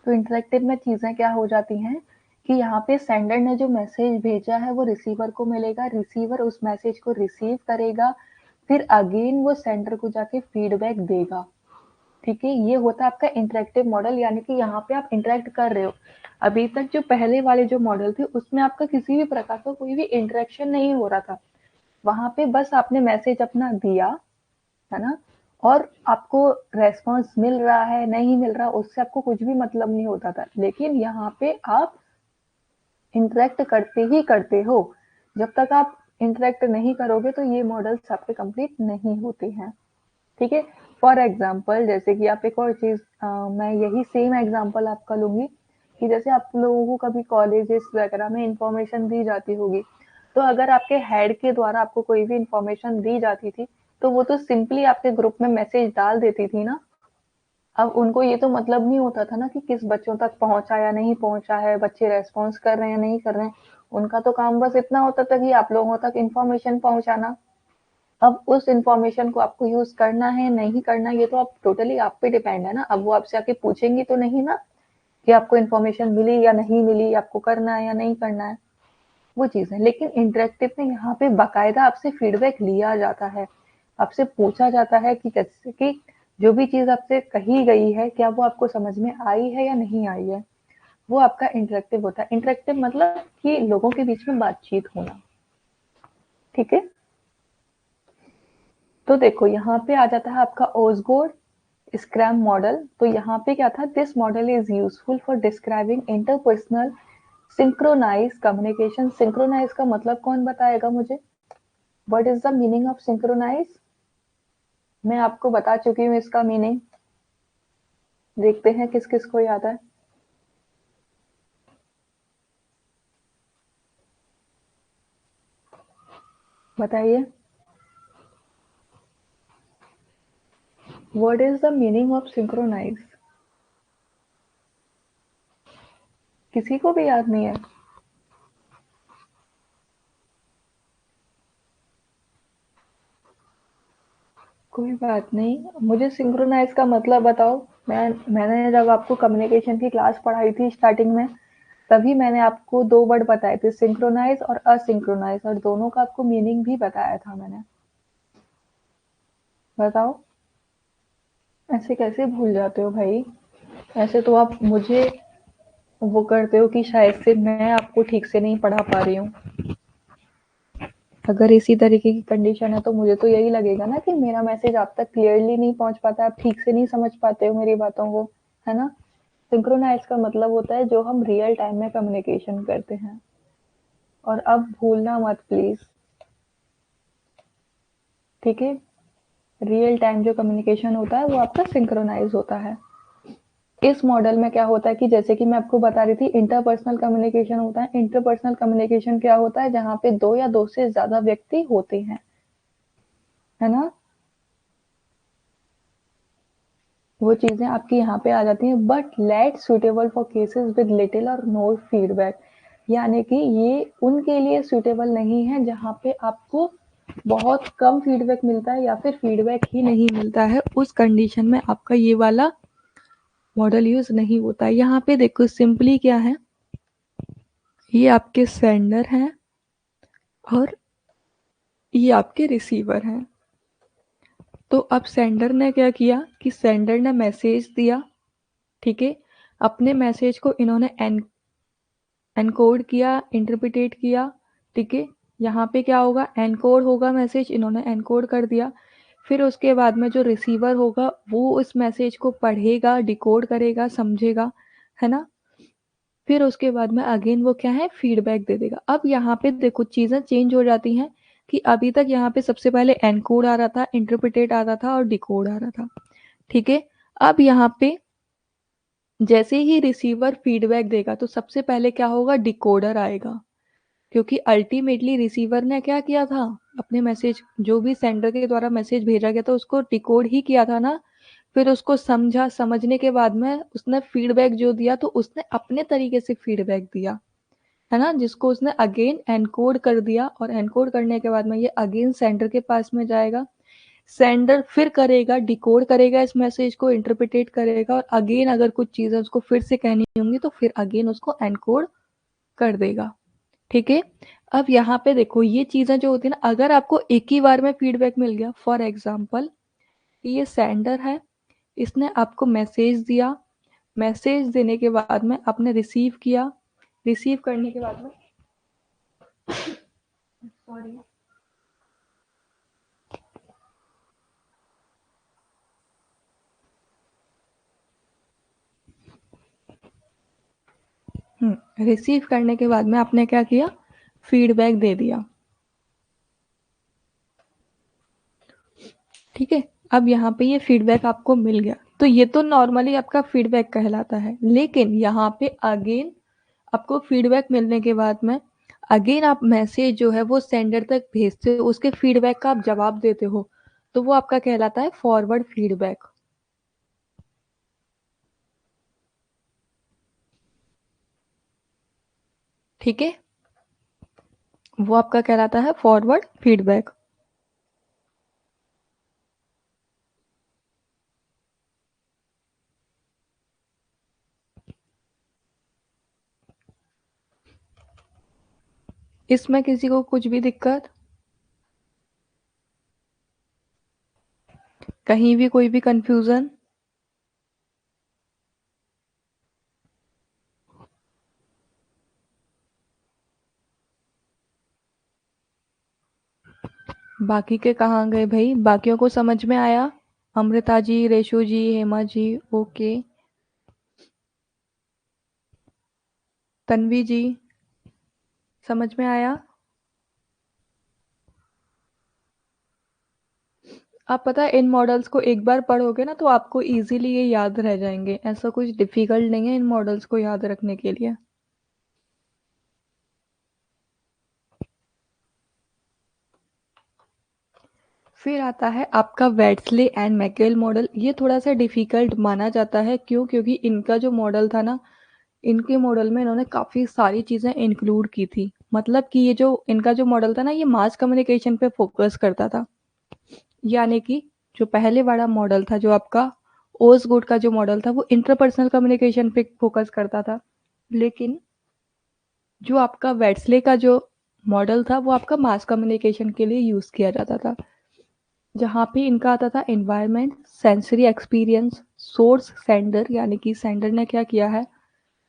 तो इंटरेक्टिव में चीजें क्या हो जाती हैं कि यहाँ पे सेंडर ने जो मैसेज भेजा है वो रिसीवर को मिलेगा, रिसीवर उस मैसेज को रिसीव करेगा, फिर अगेन वो सेंडर को जाके फीडबैक देगा। ठीक है, ये होता है आपका इंटरेक्टिव मॉडल, यानी कि यहाँ पे आप इंटरेक्ट कर रहे हो। अभी तक जो पहले वाले जो मॉडल थे उसमें आपका किसी भी प्रकार का कोई भी इंटरेक्शन नहीं हो रहा था। वहां पे बस आपने मैसेज अपना दिया, है ना, और आपको रेस्पॉन्स मिल रहा है नहीं मिल रहा उससे आपको कुछ भी मतलब नहीं होता था। लेकिन यहाँ पे आप इंटरेक्ट करते ही करते हो। जब तक आप इंटरेक्ट नहीं करोगे तो ये मॉडल्स आपके कंप्लीट नहीं होते हैं। ठीक है, फॉर एग्जाम्पल जैसे कि आप एक और चीज, मैं यही सेम एग्जाम्पल आपका लूंगी कि जैसे आप लोगों को कभी कॉलेजेस वगैरह में इंफॉर्मेशन दी जाती होगी, तो अगर आपके हेड के द्वारा आपको कोई भी इंफॉर्मेशन दी जाती थी तो वो तो सिंपली आपके ग्रुप में मैसेज डाल देती थी ना। अब उनको ये तो मतलब नहीं होता था ना कि किस बच्चों तक पहुंचा या नहीं पहुंचा है, बच्चे रेस्पॉन्स कर रहे हैं या नहीं कर रहे हैं। उनका तो काम बस इतना होता था कि आप लोगों तक इंफॉर्मेशन पहुंचाना। अब उस इंफॉर्मेशन को आपको यूज करना है नहीं करना ये तो आप टोटली आप पे डिपेंड है ना। अब वो आपसे आके पूछेंगी तो नहीं ना कि आपको इन्फॉर्मेशन मिली या नहीं मिली, आपको करना है या नहीं करना है, वो चीज है। लेकिन इंटरेक्टिव में यहाँ पे बाकायदा आपसे फीडबैक लिया जाता है, आपसे पूछा जाता है कि कैसे कि जो भी चीज आपसे कही गई है क्या वो आपको समझ में आई है या नहीं आई है। वो आपका इंटरेक्टिव होता है। इंटरेक्टिव मतलब कि लोगों के बीच में बातचीत होना। ठीक है, तो देखो यहाँ पे आ जाता है आपका ओसगोर्ड स्क्रैम मॉडल। तो यहाँ पे क्या था, this model is useful for describing interpersonal synchronize communication. Synchronize का मतलब कौन बताएगा मुझे? What is the meaning of synchronize? मैं आपको बता चुकी हूँ इसका मीनिंग। देखते हैं किस किस को याद है। बताइए, what is the meaning of synchronize? किसी को भी याद नहीं है? कोई बात नहीं, मुझे सिंक्रोनाइज का मतलब बताओ। मैंने जब आपको कम्युनिकेशन की क्लास पढ़ाई थी स्टार्टिंग में, तभी मैंने आपको दो वर्ड बताए थे, सिंक्रोनाइज और असिंक्रोनाइज, और दोनों का आपको मीनिंग भी बताया था मैंने। बताओ, ऐसे कैसे भूल जाते हो भाई? ऐसे तो आप मुझे वो करते हो कि शायद से मैं आपको ठीक से नहीं पढ़ा पा रही हूँ। अगर इसी तरीके की कंडीशन है तो मुझे तो यही लगेगा ना कि मेरा मैसेज आप तक क्लियरली नहीं पहुंच पाता, आप ठीक से नहीं समझ पाते हो मेरी बातों को, है ना। सिंक्रोनाइज का मतलब होता है जो हम रियल टाइम में कम्युनिकेशन करते हैं। और अब भूलना मत प्लीज, ठीक है। रियल टाइम जो कम्युनिकेशन होता है वो आपका सिंक्रोनाइज होता है। इस मॉडल में क्या होता है कि जैसे कि मैं आपको बता रही थी इंटरपर्सनल कम्युनिकेशन होता है। इंटरपर्सनल कम्युनिकेशन क्या होता है? जहाँ पे दो या दो से ज्यादा व्यक्ति होते हैं, है ना। वो चीजें आपकी यहाँ पे आ जाती हैं। But let suitable for cases with little और नो फीडबैक, यानी कि ये उनके लिए सुटेबल नहीं है जहाँ पे आपको बहुत कम फीडबैक मिलता है या फिर फीडबैक ही नहीं मिलता है। उस कंडीशन में आपका ये वाला मॉडल यूज नहीं होता। यहाँ पे देखो सिंपली क्या है, ये आपके सेंडर हैं और ये आपके रिसीवर हैं। तो अब सेंडर ने क्या किया कि सेंडर ने मैसेज दिया, ठीक है। अपने मैसेज को इन्होंने एनकोड किया, इंटरप्रिटेट किया, ठीक है। यहाँ पे क्या होगा, एनकोड होगा मैसेज, इन्होंने एनकोड कर दिया। फिर उसके बाद में जो रिसीवर होगा वो उस मैसेज को पढ़ेगा, डिकोड करेगा, समझेगा, है ना। फिर उसके बाद में अगेन वो क्या है, फीडबैक दे देगा। अब यहाँ पे देखो चीजें चेंज हो जाती हैं कि अभी तक यहाँ पे सबसे पहले एनकोड आ रहा था, इंटरप्रिटेट आ रहा था और डिकोड आ रहा था, ठीक है। अब यहाँ पे जैसे ही रिसीवर फीडबैक देगा तो सबसे पहले क्या होगा, डिकोडर आएगा। क्योंकि अल्टीमेटली रिसीवर ने क्या किया था, अपने मैसेज जो भी सेंडर के द्वारा मैसेज भेजा गया था उसको डिकोड ही किया था ना। फिर उसको समझा, समझने के बाद में उसने फीडबैक जो दिया तो उसने अपने तरीके से फीडबैक दिया, है ना, जिसको उसने अगेन एनकोड कर दिया। और एनकोड करने के बाद में ये अगेन सेंडर के पास में जाएगा। सेंडर फिर करेगा, डिकोड करेगा इस मैसेज को, इंटरप्रिटेट करेगा और अगेन अगर कुछ चीजें उसको फिर से कहनी होंगी तो फिर अगेन उसको एनकोड कर देगा, ठीक है। अब यहाँ पे देखो ये चीजें जो होती है ना, अगर आपको एक ही बार में फीडबैक मिल गया, फॉर एग्जाम्पल ये सेंडर है, इसने आपको मैसेज दिया, मैसेज देने के बाद में आपने रिसीव किया, रिसीव करने के बाद में सॉरी रिसीव करने के बाद में आपने क्या किया, फीडबैक दे दिया। ठीक है, अब यहाँ पे ये फीडबैक आपको मिल गया, तो ये तो नॉर्मली आपका फीडबैक कहलाता है। लेकिन यहाँ पे अगेन आपको फीडबैक मिलने के बाद में अगेन आप मैसेज जो है वो सेंडर तक भेजते हो, उसके फीडबैक का आप जवाब देते हो, तो वो आपका कहलाता है फॉरवर्ड फीडबैक। ठीक है, वो आपका कहलाता है फॉरवर्ड फीडबैक। इसमें किसी को कुछ भी दिक्कत, कहीं भी कोई भी कंफ्यूजन? बाकी के कहाँ गए भाई, बाकियों को समझ में आया? अमृता जी, रेशु जी, हेमा जी, ओके। तन्वी जी, समझ में आया? आप पता है इन मॉडल्स को एक बार पढ़ोगे ना तो आपको इजीली ये याद रह जाएंगे, ऐसा कुछ डिफिकल्ट नहीं है इन मॉडल्स को याद रखने के लिए। फिर आता है आपका वेट्सले एंड मैकेल मॉडल। ये थोड़ा सा डिफिकल्ट माना जाता है, क्यों? क्योंकि इनका जो मॉडल था ना, इनके मॉडल में इन्होंने काफ़ी सारी चीज़ें इंक्लूड की थी। मतलब कि ये जो इनका जो मॉडल था ना, ये मास कम्युनिकेशन पे फोकस करता था। यानी कि जो पहले वाला मॉडल था, जो आपका ओसगुड का जो मॉडल था, वो इंटरपर्सनल कम्युनिकेशन पे फोकस करता था। लेकिन जो आपका वेट्सले का जो मॉडल था, वो आपका मास कम्युनिकेशन के लिए यूज़ किया जाता था। जहाँ पे इनका आता था environment, sensory experience, source sender, यानी कि सेंडर ने क्या किया है,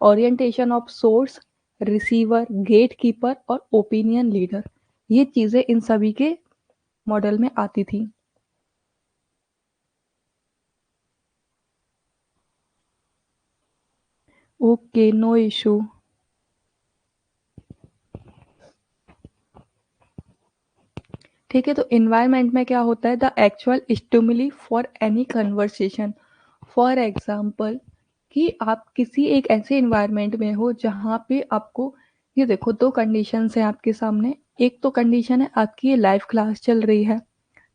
orientation of source, receiver, gate keeper और ओपिनियन लीडर। ये चीज़ें इन सभी के मॉडल में आती थी। Okay, no issue. ठीक है, तो इन्वायरमेंट में क्या होता है, the actual stimuli for any conversation. For example कि आप किसी एक ऐसे इन्वायरमेंट में हो जहाँ पे आपको, ये देखो दो कंडीशंस हैं आपके सामने। एक तो कंडीशन है आपकी ये लाइव क्लास चल रही है,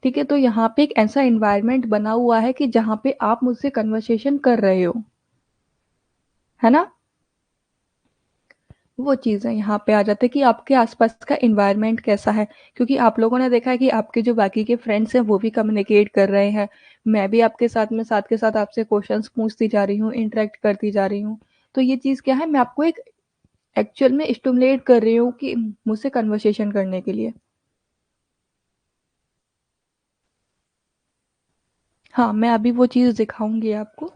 ठीक है, तो यहाँ पे एक ऐसा इन्वायरमेंट बना हुआ है कि जहाँ पे आप मुझसे कन्वर्सेशन कर रहे हो, है ना? वो चीज़ें यहाँ पे आ जाते हैं कि आपके आसपास का एनवायरनमेंट कैसा है, क्योंकि आप लोगों ने देखा है कि आपके जो बाकी के फ्रेंड्स हैं वो भी कम्युनिकेट कर रहे हैं, मैं भी आपके साथ में साथ के साथ आपसे क्वेश्चंस पूछती जा रही हूँ, इंटरेक्ट करती जा रही हूँ। तो ये चीज़ क्या है, मैं आपको एक एक्चुअल में स्टिमुलेट कर रही हूँ कि मुझसे कन्वर्सेशन करने के लिए। हाँ, मैं अभी वो चीज़ दिखाऊंगी आपको।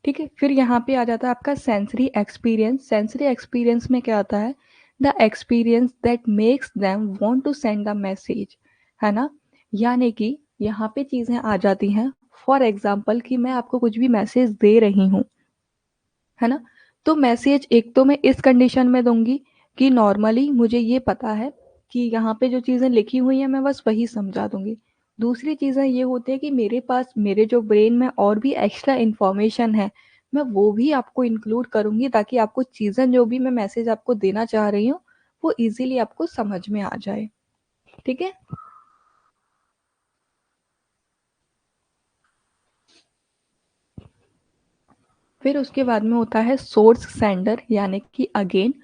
ठीक है, फिर यहाँ पे आ जाता है आपका सेंसरी एक्सपीरियंस। सेंसरी एक्सपीरियंस में क्या आता है, the experience that makes them want to send the message, है ना? यानी कि यहाँ पे चीज़ें आ जाती हैं, फॉर एग्जाम्पल कि मैं आपको कुछ भी मैसेज दे रही हूँ, है ना? तो मैसेज एक तो मैं इस कंडीशन में दूंगी कि नॉर्मली मुझे ये पता है कि यहाँ पे जो चीज़ें लिखी हुई हैं मैं बस वही समझा दूंगी। दूसरी चीज़ें ये होती है कि मेरे पास मेरे जो ब्रेन में और भी एक्स्ट्रा इन्फॉर्मेशन है, मैं वो भी आपको इंक्लूड करूंगी ताकि आपको चीज़ें जो भी मैं मैसेज आपको देना चाह रही हूँ वो इजीली आपको समझ में आ जाए। ठीक है, फिर उसके बाद में होता है सोर्स सेंडर, यानी कि अगेन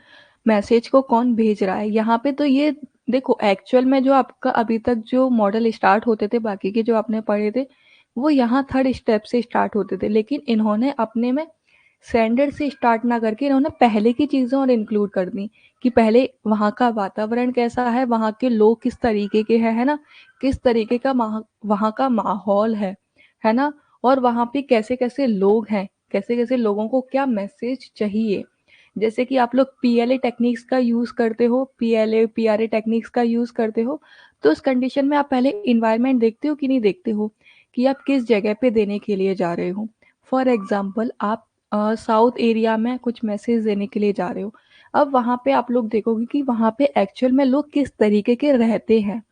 मैसेज को कौन भेज रहा है। यहाँ पे तो ये देखो, एक्चुअल में जो आपका अभी तक जो मॉडल स्टार्ट होते थे बाकी के जो आपने पढ़े थे, वो यहाँ थर्ड स्टेप से स्टार्ट होते थे, लेकिन इन्होंने अपने में सेंडर से स्टार्ट ना करके इन्होंने पहले की चीज़ें और इंक्लूड कर दी कि पहले वहाँ का वातावरण कैसा है, वहाँ के लोग किस तरीके के हैं, है ना, किस तरीके का वहाँ का माहौल है ना, और वहाँ पे कैसे-कैसे लोग हैं, कैसे-कैसे लोगों को क्या मैसेज चाहिए। जैसे कि आप लोग पीएलए टेक्निक्स का यूज़ करते हो, पीएलए, पीआरए टेक्निक्स का यूज़ करते हो, तो उस कंडीशन में आप पहले एनवायरनमेंट देखते हो कि नहीं देखते हो, कि आप किस जगह पे देने के लिए जा रहे हो। फॉर एग्ज़ाम्पल आप साउथ एरिया में कुछ मैसेज देने के लिए जा रहे हो। अब वहाँ पे आप लोग देखोगे कि वहाँ पे एक्चुअल में लोग किस तरीके के रहते हैं,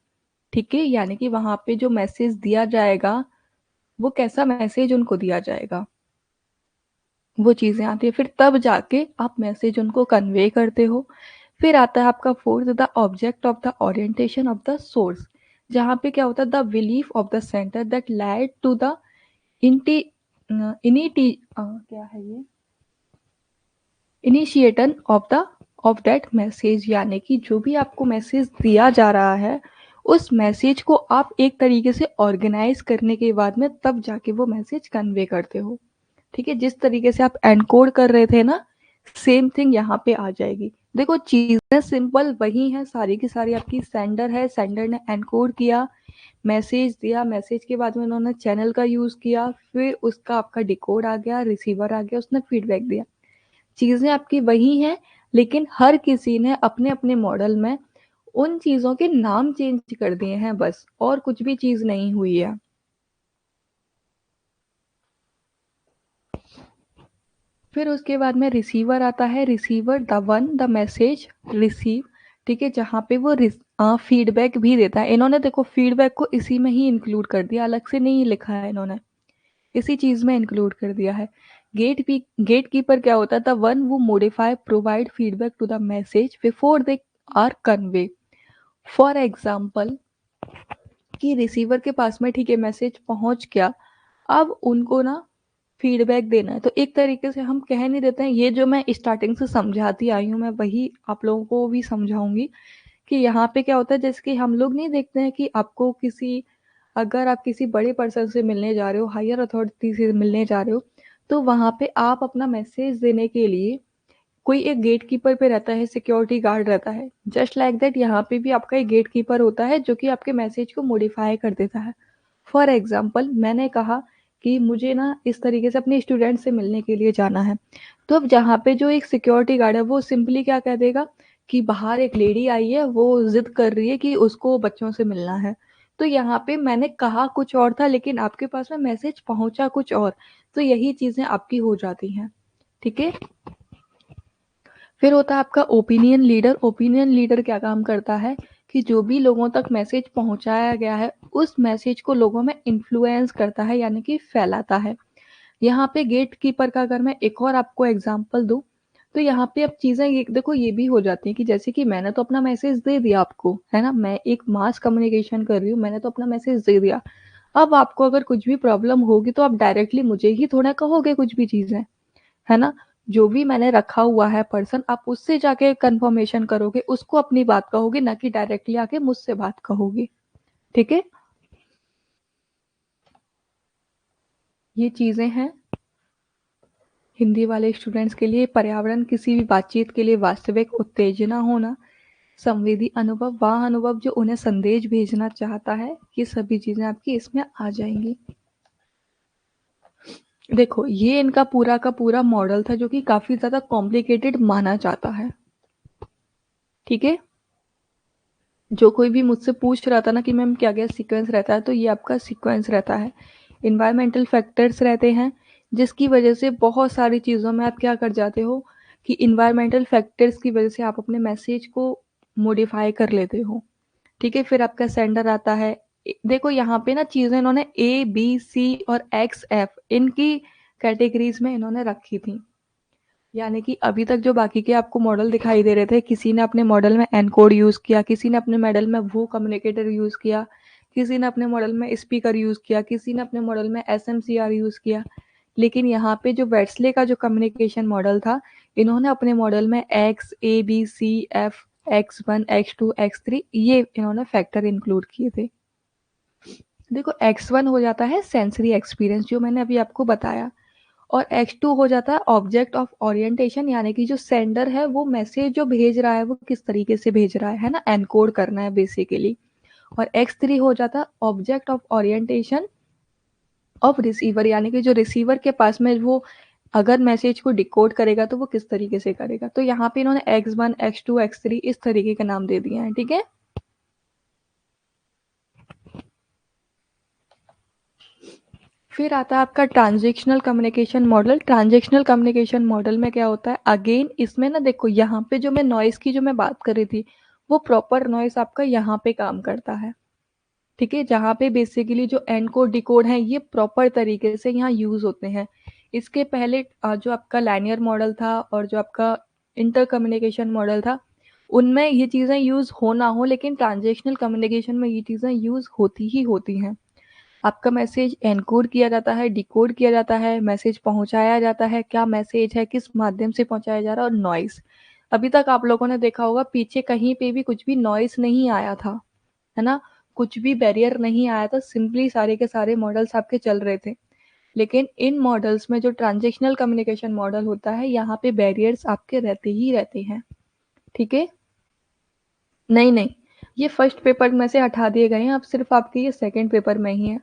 ठीक है? यानी कि वहाँ पे जो मैसेज दिया जाएगा, वो कैसा मैसेज उनको दिया जाएगा, वो चीज़ें आती हैं। फिर तब जाके आप मैसेज उनको कन्वे करते हो। फिर आता है आपका fourth, the object of the orientation of the source, जहाँ पे क्या होता है, the belief of the centre that led to the entity क्या है ये, इनिशिएटर ऑफ दैट मैसेज। यानी कि जो भी आपको मैसेज दिया जा रहा है, उस मैसेज को आप एक तरीके से ऑर्गेनाइज करने के बाद में तब जाके वो मैसेज कन्वे करते हो। ठीक है, जिस तरीके से आप एनकोड कर रहे थे ना, सेम थिंग यहाँ पे आ जाएगी। देखो चीजें सिंपल वही हैं, सारी की सारी आपकी सेंडर है, सेंडर ने एनकोड किया, मैसेज दिया, मैसेज के बाद में उन्होंने चैनल का यूज किया, फिर उसका आपका डिकोड आ गया, रिसीवर आ गया, उसने फीडबैक दिया। चीजें आपकी वही हैं, लेकिन हर किसी ने अपने अपने मॉडल में उन चीजों के नाम चेंज कर दिए हैं बस, और कुछ भी चीज नहीं हुई है। फिर उसके बाद में रिसीवर आता है, receiver the one the message receive, ठीक है, जहाँ पे वो फीडबैक भी देता है। इन्होंने देखो फीडबैक को इसी में ही इंक्लूड कर दिया, अलग से नहीं लिखा है इन्होंने, इसी चीज में इंक्लूड कर दिया है। गेट कीपर क्या होता है, द वन वो modify provide feedback to the message before they are convey. For example कि रिसीवर के पास में, ठीक है, मैसेज पहुंच गया, अब उनको ना फीडबैक देना है। तो एक तरीके से हम कह नहीं देते हैं, ये जो मैं स्टार्टिंग से समझाती आई हूँ, मैं वही आप लोगों को भी समझाऊंगी कि यहाँ पे क्या होता है। जैसे कि हम लोग नहीं देखते हैं कि आपको किसी, अगर आप किसी बड़े पर्सन से मिलने जा रहे हो, हायर अथॉरिटी से मिलने जा रहे हो, तो वहाँ पे आप अपना मैसेज देने के लिए कोई एक गेट कीपर पे रहता है, सिक्योरिटी गार्ड रहता है। जस्ट लाइक दैट यहाँ पे भी आपका एक गेट कीपर होता है जो कि आपके मैसेज को मॉडिफाई कर देता है। फॉर एग्जाम्पल मैंने कहा कि मुझे ना इस तरीके से अपने स्टूडेंट से मिलने के लिए जाना है, तो अब जहाँ पे जो एक सिक्योरिटी गार्ड है वो सिंपली क्या कह देगा कि बाहर एक लेडी आई है, वो जिद कर रही है कि उसको बच्चों से मिलना है। तो यहाँ पे मैंने कहा कुछ और था, लेकिन आपके पास में मैसेज पहुंचा कुछ और, तो यही चीजें आपकी हो जाती हैं। ठीक है, फिर होता है आपका ओपिनियन लीडर। ओपिनियन लीडर क्या काम करता है कि जो भी लोगों तक मैसेज पहुंचाया गया है, उस मैसेज को लोगों में इन्फ्लुएंस करता है, यानी कि फैलाता है। यहाँ पे गेट कीपर का अगर मैं एक और आपको एग्जांपल दूं, तो यहाँ पे अब चीजें ये देखो, ये भी हो जाती है कि जैसे कि मैंने तो अपना मैसेज दे दिया आपको, है ना, मैं एक मास कम्युनिकेशन कर रही हूँ, मैंने तो अपना मैसेज दे दिया। अब आपको अगर कुछ भी प्रॉब्लम होगी तो आप डायरेक्टली मुझे ही थोड़ा कहोगे कुछ भी चीजें, है ना। जो भी मैंने रखा हुआ है पर्सन, आप उससे जाके कंफर्मेशन करोगे, उसको अपनी बात कहोगे, ना कि डायरेक्टली आके मुझसे बात कहोगे। ठीक है, ये चीजें हैं हिंदी वाले स्टूडेंट्स के लिए। पर्यावरण किसी भी बातचीत के लिए वास्तविक उत्तेजना होना, संवेदी अनुभव, वह अनुभव जो उन्हें संदेश भेजना चाहता है, ये सभी चीजें आपकी इसमें आ जाएंगी। देखो ये इनका पूरा का पूरा मॉडल था, जो कि काफी ज्यादा कॉम्प्लिकेटेड माना जाता है। ठीक है, जो कोई भी मुझसे पूछ रहा था ना कि मैम क्या क्या सीक्वेंस रहता है, तो ये आपका सीक्वेंस रहता है। इन्वायरमेंटल फैक्टर्स रहते हैं, जिसकी वजह से बहुत सारी चीज़ों में आप क्या कर जाते हो कि इन्वायरमेंटल फैक्टर्स की वजह से आप अपने मैसेज को मॉडिफाई कर लेते हो। ठीक है, फिर आपका सेंडर आता है। देखो यहाँ पे ना चीज़ें इन्होंने ए बी सी और एक्स एफ इनकी कैटेगरीज में इन्होंने रखी थी। यानी कि अभी तक जो बाकी के आपको मॉडल दिखाई दे रहे थे, किसी ने अपने मॉडल में एनकोड यूज किया, किसी ने अपने मॉडल में वो कम्युनिकेटर यूज किया, किसी ने अपने मॉडल में स्पीकर यूज किया, किसी ने अपने मॉडल में एसएमसीआर यूज किया। लेकिन यहाँ पे जो वेट्सले का जो कम्युनिकेशन मॉडल था, इन्होंने अपने मॉडल में X A B C F X1 X2 X3 ये इन्होंने फैक्टर इंक्लूड किए थे। देखो X1 हो जाता है सेंसरी एक्सपीरियंस, जो मैंने अभी आपको बताया, और X2 हो जाता है ऑब्जेक्ट ऑफ ओरिएंटेशन, यानी कि जो सेंडर है वो मैसेज जो भेज रहा है वो किस तरीके से भेज रहा है ना, एनकोड करना है बेसिकली। और X3 हो जाता है object of orientation, of receiver, यानी कि जो रिसीवर के पास में वो अगर मैसेज को डिकोड करेगा तो वो किस तरीके से करेगा। तो यहाँ पे इन्होंने x1 x2 x3 इस तरीके के नाम दे दिए हैं, ठीक है। फिर आता है आपका transactional communication model. Transactional communication model में क्या होता है, अगेन इसमें ना देखो यहाँ पे जो मैं नॉइस की जो मैं बात कर रही थी, वो प्रॉपर नॉइस आपका यहाँ पे काम करता है, ठीक है, जहाँ पे बेसिकली जो एनकोड डिकोड है ये प्रॉपर तरीके से यहाँ यूज होते हैं। इसके पहले जो आपका लाइनियर मॉडल था और जो आपका इंटर कम्युनिकेशन मॉडल था, उनमें ये चीज़ें यूज हो ना हो, लेकिन ट्रांजेक्शनल कम्युनिकेशन में ये चीज़ें यूज होती ही होती हैं। आपका मैसेज एनकोड किया जाता है, डिकोड किया जाता है, मैसेज पहुंचाया जाता है, क्या मैसेज है, किस माध्यम से पहुंचाया जा रहा है, और नॉइस। अभी तक आप लोगों ने देखा होगा पीछे कहीं पे भी कुछ भी नॉइस नहीं आया था, है ना, कुछ भी बैरियर नहीं आया था, सिंपली सारे के सारे मॉडल्स आपके चल रहे थे। लेकिन इन मॉडल्स में जो ट्रांजेक्शनल कम्युनिकेशन मॉडल होता है, यहाँ पे बैरियर्स आपके रहते ही रहते हैं, ठीक है। नहीं नहीं, ये फर्स्ट पेपर में से हटा दिए गए हैं, अब सिर्फ आपके ये सेकंड पेपर में ही है।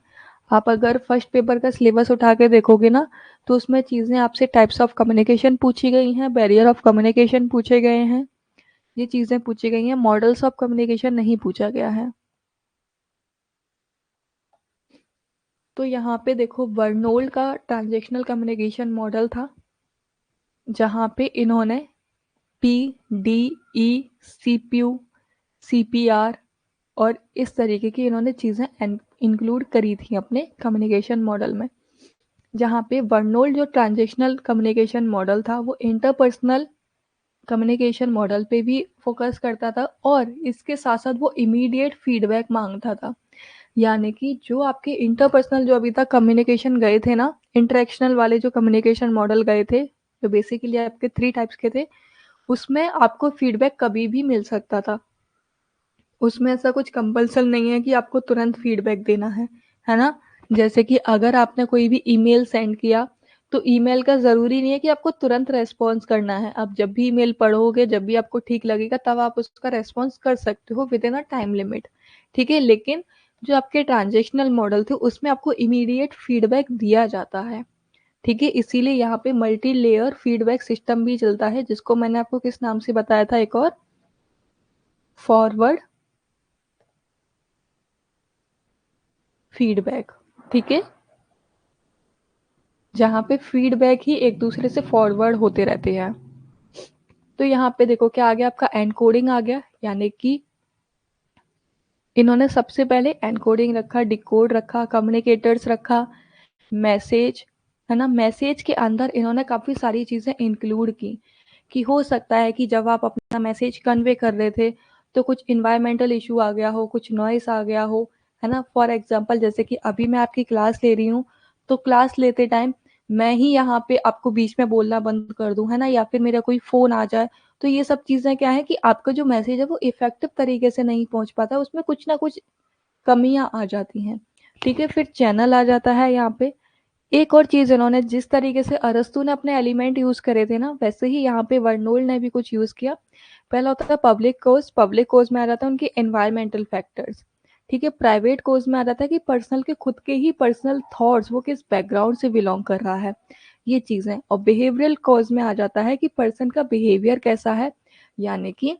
आप अगर फर्स्ट पेपर का सिलेबस उठा के देखोगे ना, तो उसमें चीज़ें आपसे टाइप्स ऑफ कम्युनिकेशन पूछी गई हैं, बैरियर ऑफ कम्युनिकेशन पूछे गए हैं, ये चीज़ें पूछी गई हैं, मॉडल्स ऑफ कम्युनिकेशन नहीं पूछा गया है। तो यहाँ पे देखो बर्नोल्ड का ट्रांजेक्शनल कम्युनिकेशन मॉडल था, जहाँ पे इन्होंने P D E CPU CPR और इस तरीके की इन्होंने चीज़ें इंक्लूड करी थी अपने कम्युनिकेशन मॉडल में। जहाँ पे बर्नोल्ड जो ट्रांजेक्शनल कम्युनिकेशन मॉडल था वो इंटरपर्सनल कम्युनिकेशन मॉडल पे भी फोकस करता था, और इसके साथ साथ वो इमीडिएट फीडबैक मांगता था। यानी कि जो आपके इंटरपर्सनल जो अभी तक कम्युनिकेशन गए थे ना, इंटरेक्शनल वाले जो कम्युनिकेशन मॉडल गए थे, जो बेसिकली आपके 3 टाइप्स के थे, उसमें आपको फीडबैक कभी भी मिल सकता था। उसमें ऐसा कुछ कंपल्सन नहीं है कि आपको तुरंत फीडबैक देना है ना? जैसे कि अगर आपने कोई भी ईमेल सेंड किया, तो ईमेल का ज़रूरी नहीं है कि आपको तुरंत रेस्पॉन्स करना है। आप जब भी ईमेल पढ़ोगे, जब भी आपको ठीक लगेगा, तब आप उसका रेस्पॉन्स कर सकते हो with in a time limit, ठीक है? लेकिन जो आपके ट्रांजेक्शनल मॉडल थे, उसमें आपको इमीडिएट फीडबैक दिया जाता है, ठीक है? इसीलिए यहाँ पे मल्टी लेयर फीडबैक सिस्टम भी चलता है, जिसको मैंने आपको किस नाम से बताया था एक और? फॉरवर्ड फीडबैक, ठीक है, जहाँ पे फीडबैक ही एक दूसरे से फॉरवर्ड होते रहते हैं। तो यहाँ पे देखो क्या आ गया, आपका एनकोडिंग आ गया, यानी कि इन्होंने सबसे पहले एनकोडिंग रखा, डिकोड रखा, कम्युनिकेटर्स रखा, मैसेज, है ना, मैसेज के अंदर इन्होंने काफ़ी सारी चीज़ें इंक्लूड की, कि हो सकता है कि जब आप अपना मैसेज कन्वे कर रहे थे, तो कुछ इन्वायरमेंटल इशू आ गया हो, कुछ नॉइस आ गया हो, है ना। फॉर एग्जांपल जैसे कि अभी मैं आपकी क्लास ले रही हूँ, तो क्लास लेते टाइम मैं ही यहाँ पे आपको बीच में बोलना बंद कर दूँ, है ना, या फिर मेरा कोई फ़ोन आ जाए, तो ये सब चीज़ें क्या है कि आपका जो मैसेज है वो इफ़ेक्टिव तरीके से नहीं पहुँच पाता, उसमें कुछ ना कुछ कमियाँ आ जाती हैं, ठीक है। फिर चैनल आ जाता है यहाँ पे। एक और चीज़ इन्होंने, जिस तरीके से अरस्तू ने अपने एलिमेंट यूज़ करे थे ना, वैसे ही यहाँ पे वर्नोल्ड ने भी कुछ यूज़ किया। पहला होता है पब्लिक कोज़ में आ जाता है उनके एनवायरमेंटल फैक्टर्स, ठीक है। प्राइवेट कोज़ में आ जाता है कि पर्सनल के खुद के ही पर्सनल थॉट्स, वो किस बैकग्राउंड से बिलोंग कर रहा है, ये चीज़ें। और बिहेवियरल कोज़ में आ जाता है कि पर्सन का बिहेवियर कैसा है, यानी कि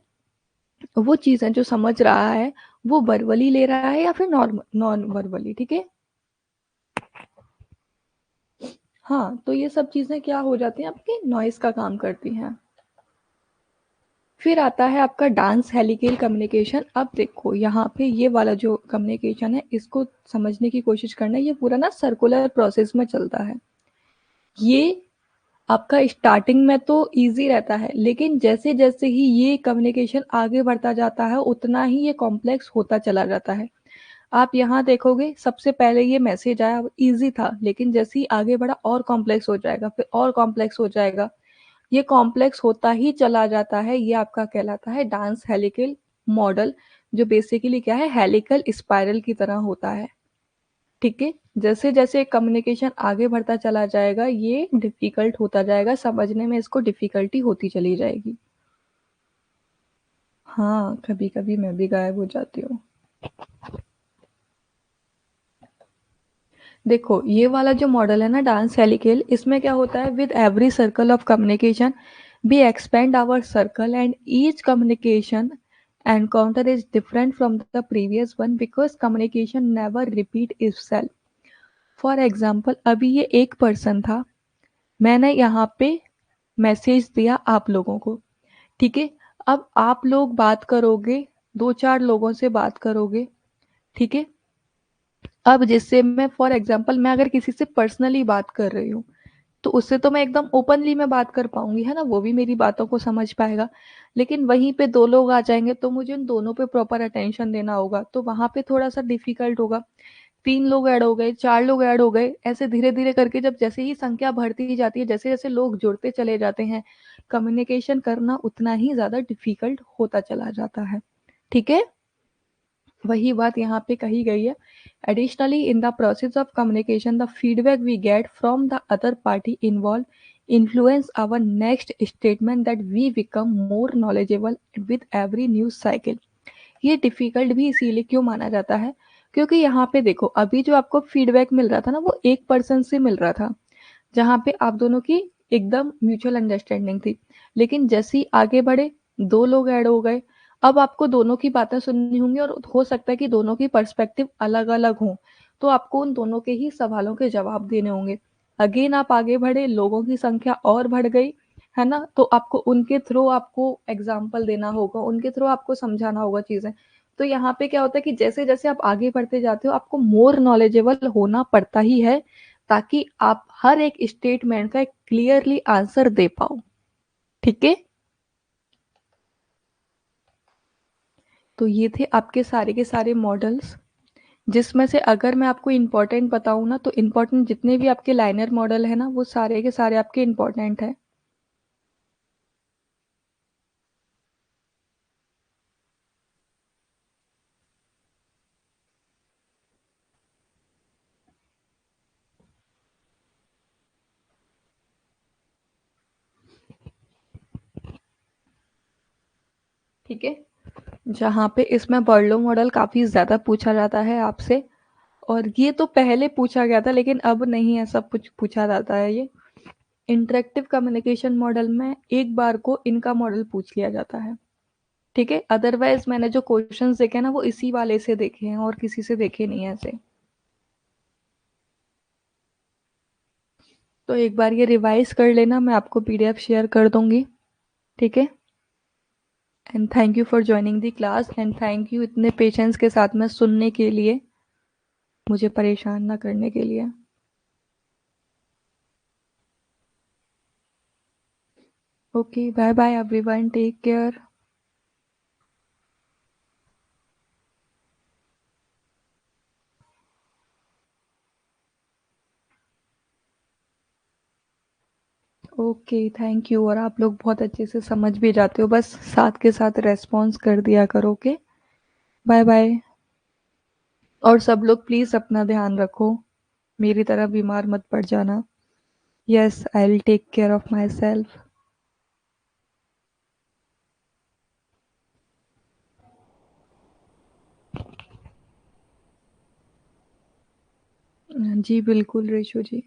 वो चीज़ें जो समझ रहा है वो वर्बली ले रहा है या फिर नॉन वर्बली, ठीक है। हाँ, तो ये सब चीज़ें क्या हो जाती हैं, आपके नॉइज़ का काम करती हैं। फिर आता है आपका डांस हेलिकल कम्युनिकेशन। अब देखो यहाँ पे ये वाला जो कम्युनिकेशन है, इसको समझने की कोशिश करना, ये पूरा ना सर्कुलर प्रोसेस में चलता है। ये आपका स्टार्टिंग में तो ईज़ी रहता है, लेकिन जैसे-जैसे ही ये कम्युनिकेशन आगे बढ़ता जाता है, उतना ही ये कॉम्प्लेक्स होता चला जाता है। आप यहाँ देखोगे सबसे पहले ये मैसेज आया, ईज़ी था, लेकिन जैसे ही आगे बढ़ा और कॉम्प्लेक्स हो जाएगा, फिर और कॉम्प्लेक्स हो जाएगा। ये कॉम्प्लेक्स होता ही चला जाता है, ये आपका कहलाता है डांस हेलिकल मॉडल, जो बेसिकली क्या है, हेलिकल स्पाइरल की तरह होता है, ठीक है। जैसे-जैसे कम्युनिकेशन आगे बढ़ता चला जाएगा, ये डिफ़िकल्ट होता जाएगा, समझने में इसको डिफ़िकल्टी होती चली जाएगी। हाँ, कभी-कभी मैं भी गायब हो जाती हूँ। देखो ये वाला जो मॉडल है ना डांस हेलिकल, इसमें क्या होता है, with every circle of communication we expand our circle and each communication encounter is different from the previous one because communication never repeat itself. For example, अभी ये एक पर्सन था, मैंने यहाँ पे मैसेज दिया आप लोगों को, ठीक है। अब आप लोग बात करोगे, दो चार लोगों से बात करोगे, ठीक है। अब जिससे मैं फॉर एग्जाम्पल मैं अगर किसी से पर्सनली बात कर रही हूँ तो उससे तो मैं एकदम ओपनली मैं बात कर पाऊंगी, है ना, वो भी मेरी बातों को समझ पाएगा। लेकिन वहीं पे दो लोग आ जाएंगे तो मुझे उन दोनों पे प्रॉपर अटेंशन देना होगा, तो वहां पे थोड़ा सा डिफिकल्ट होगा। तीन लोग ऐड हो गए, चार लोग ऐड हो गए, ऐसे धीरे धीरे करके जब जैसे ही संख्या बढ़ती जाती है, जैसे जैसे लोग जुड़ते चले जाते हैं, कम्युनिकेशन करना उतना ही ज्यादा डिफिकल्ट होता चला जाता है, ठीक है। वही बात यहाँ पे कही गई है। Additionally in the process of communication the feedback we get from the other party involve influence our next statement that we become more knowledgeable with every news cycle. ये डिफिकल्ट भी इसीलिए क्यों माना जाता है, क्योंकि यहाँ पे देखो अभी जो आपको फीडबैक मिल रहा था ना वो एक पर्सन से मिल रहा था, जहाँ पे आप दोनों की एकदम म्यूचुअल अंडरस्टैंडिंग थी। लेकिन जैसे ही आगे बढ़े, दो लोग ऐड हो गए, अब आपको दोनों की बातें सुननी होंगी और हो सकता है कि दोनों की पर्सपेक्टिव अलग अलग हों, तो आपको उन दोनों के ही सवालों के जवाब देने होंगे। अगेन आप आगे बढ़े, लोगों की संख्या और बढ़ गई, है ना, तो आपको उनके थ्रू आपको एग्जाम्पल देना होगा, उनके थ्रू आपको समझाना होगा चीजें। तो यहाँ पे क्या होता है कि जैसे जैसे आप आगे बढ़ते जाते हो आपको मोर नॉलेजेबल होना पड़ता ही है, ताकि आप हर एक स्टेटमेंट का एक क्लियरली आंसर दे पाओ, ठीक है। तो ये थे आपके सारे के सारे मॉडल्स, जिसमें से अगर मैं आपको इम्पोर्टेंट बताऊं ना तो इम्पोर्टेंट जितने भी आपके लाइनर मॉडल है ना वो सारे के सारे आपके इम्पोर्टेंट है। ठीक है, जहाँ पे इसमें बर्लो मॉडल काफी ज्यादा पूछा जाता है आपसे, और ये तो पहले पूछा गया था लेकिन अब नहीं ऐसा कुछ पूछा जाता है। ये इंटरेक्टिव कम्युनिकेशन मॉडल में एक बार को इनका मॉडल पूछ लिया जाता है, ठीक है। अदरवाइज मैंने जो क्वेश्चंस देखे ना वो इसी वाले से देखे हैं और किसी से देखे नहीं है ऐसे। तो एक बार ये रिवाइज कर लेना, मैं आपको पीडीएफ शेयर कर दूंगी, ठीक है। And thank you for joining the class, and thank you इतने पेशेंस के साथ में सुनने के लिए, मुझे परेशान ना करने के लिए। Okay, bye bye everyone, take care. Okay, thank you. और आप लोग बहुत अच्छे से समझ भी जाते हो, बस साथ के साथ रेस्पॉन्स कर दिया करो, ओके। Bye bye. और सब लोग प्लीज अपना ध्यान रखो, मेरी तरह बीमार मत पड़ जाना। Yes, I will take care of myself. जी बिल्कुल रेशु जी।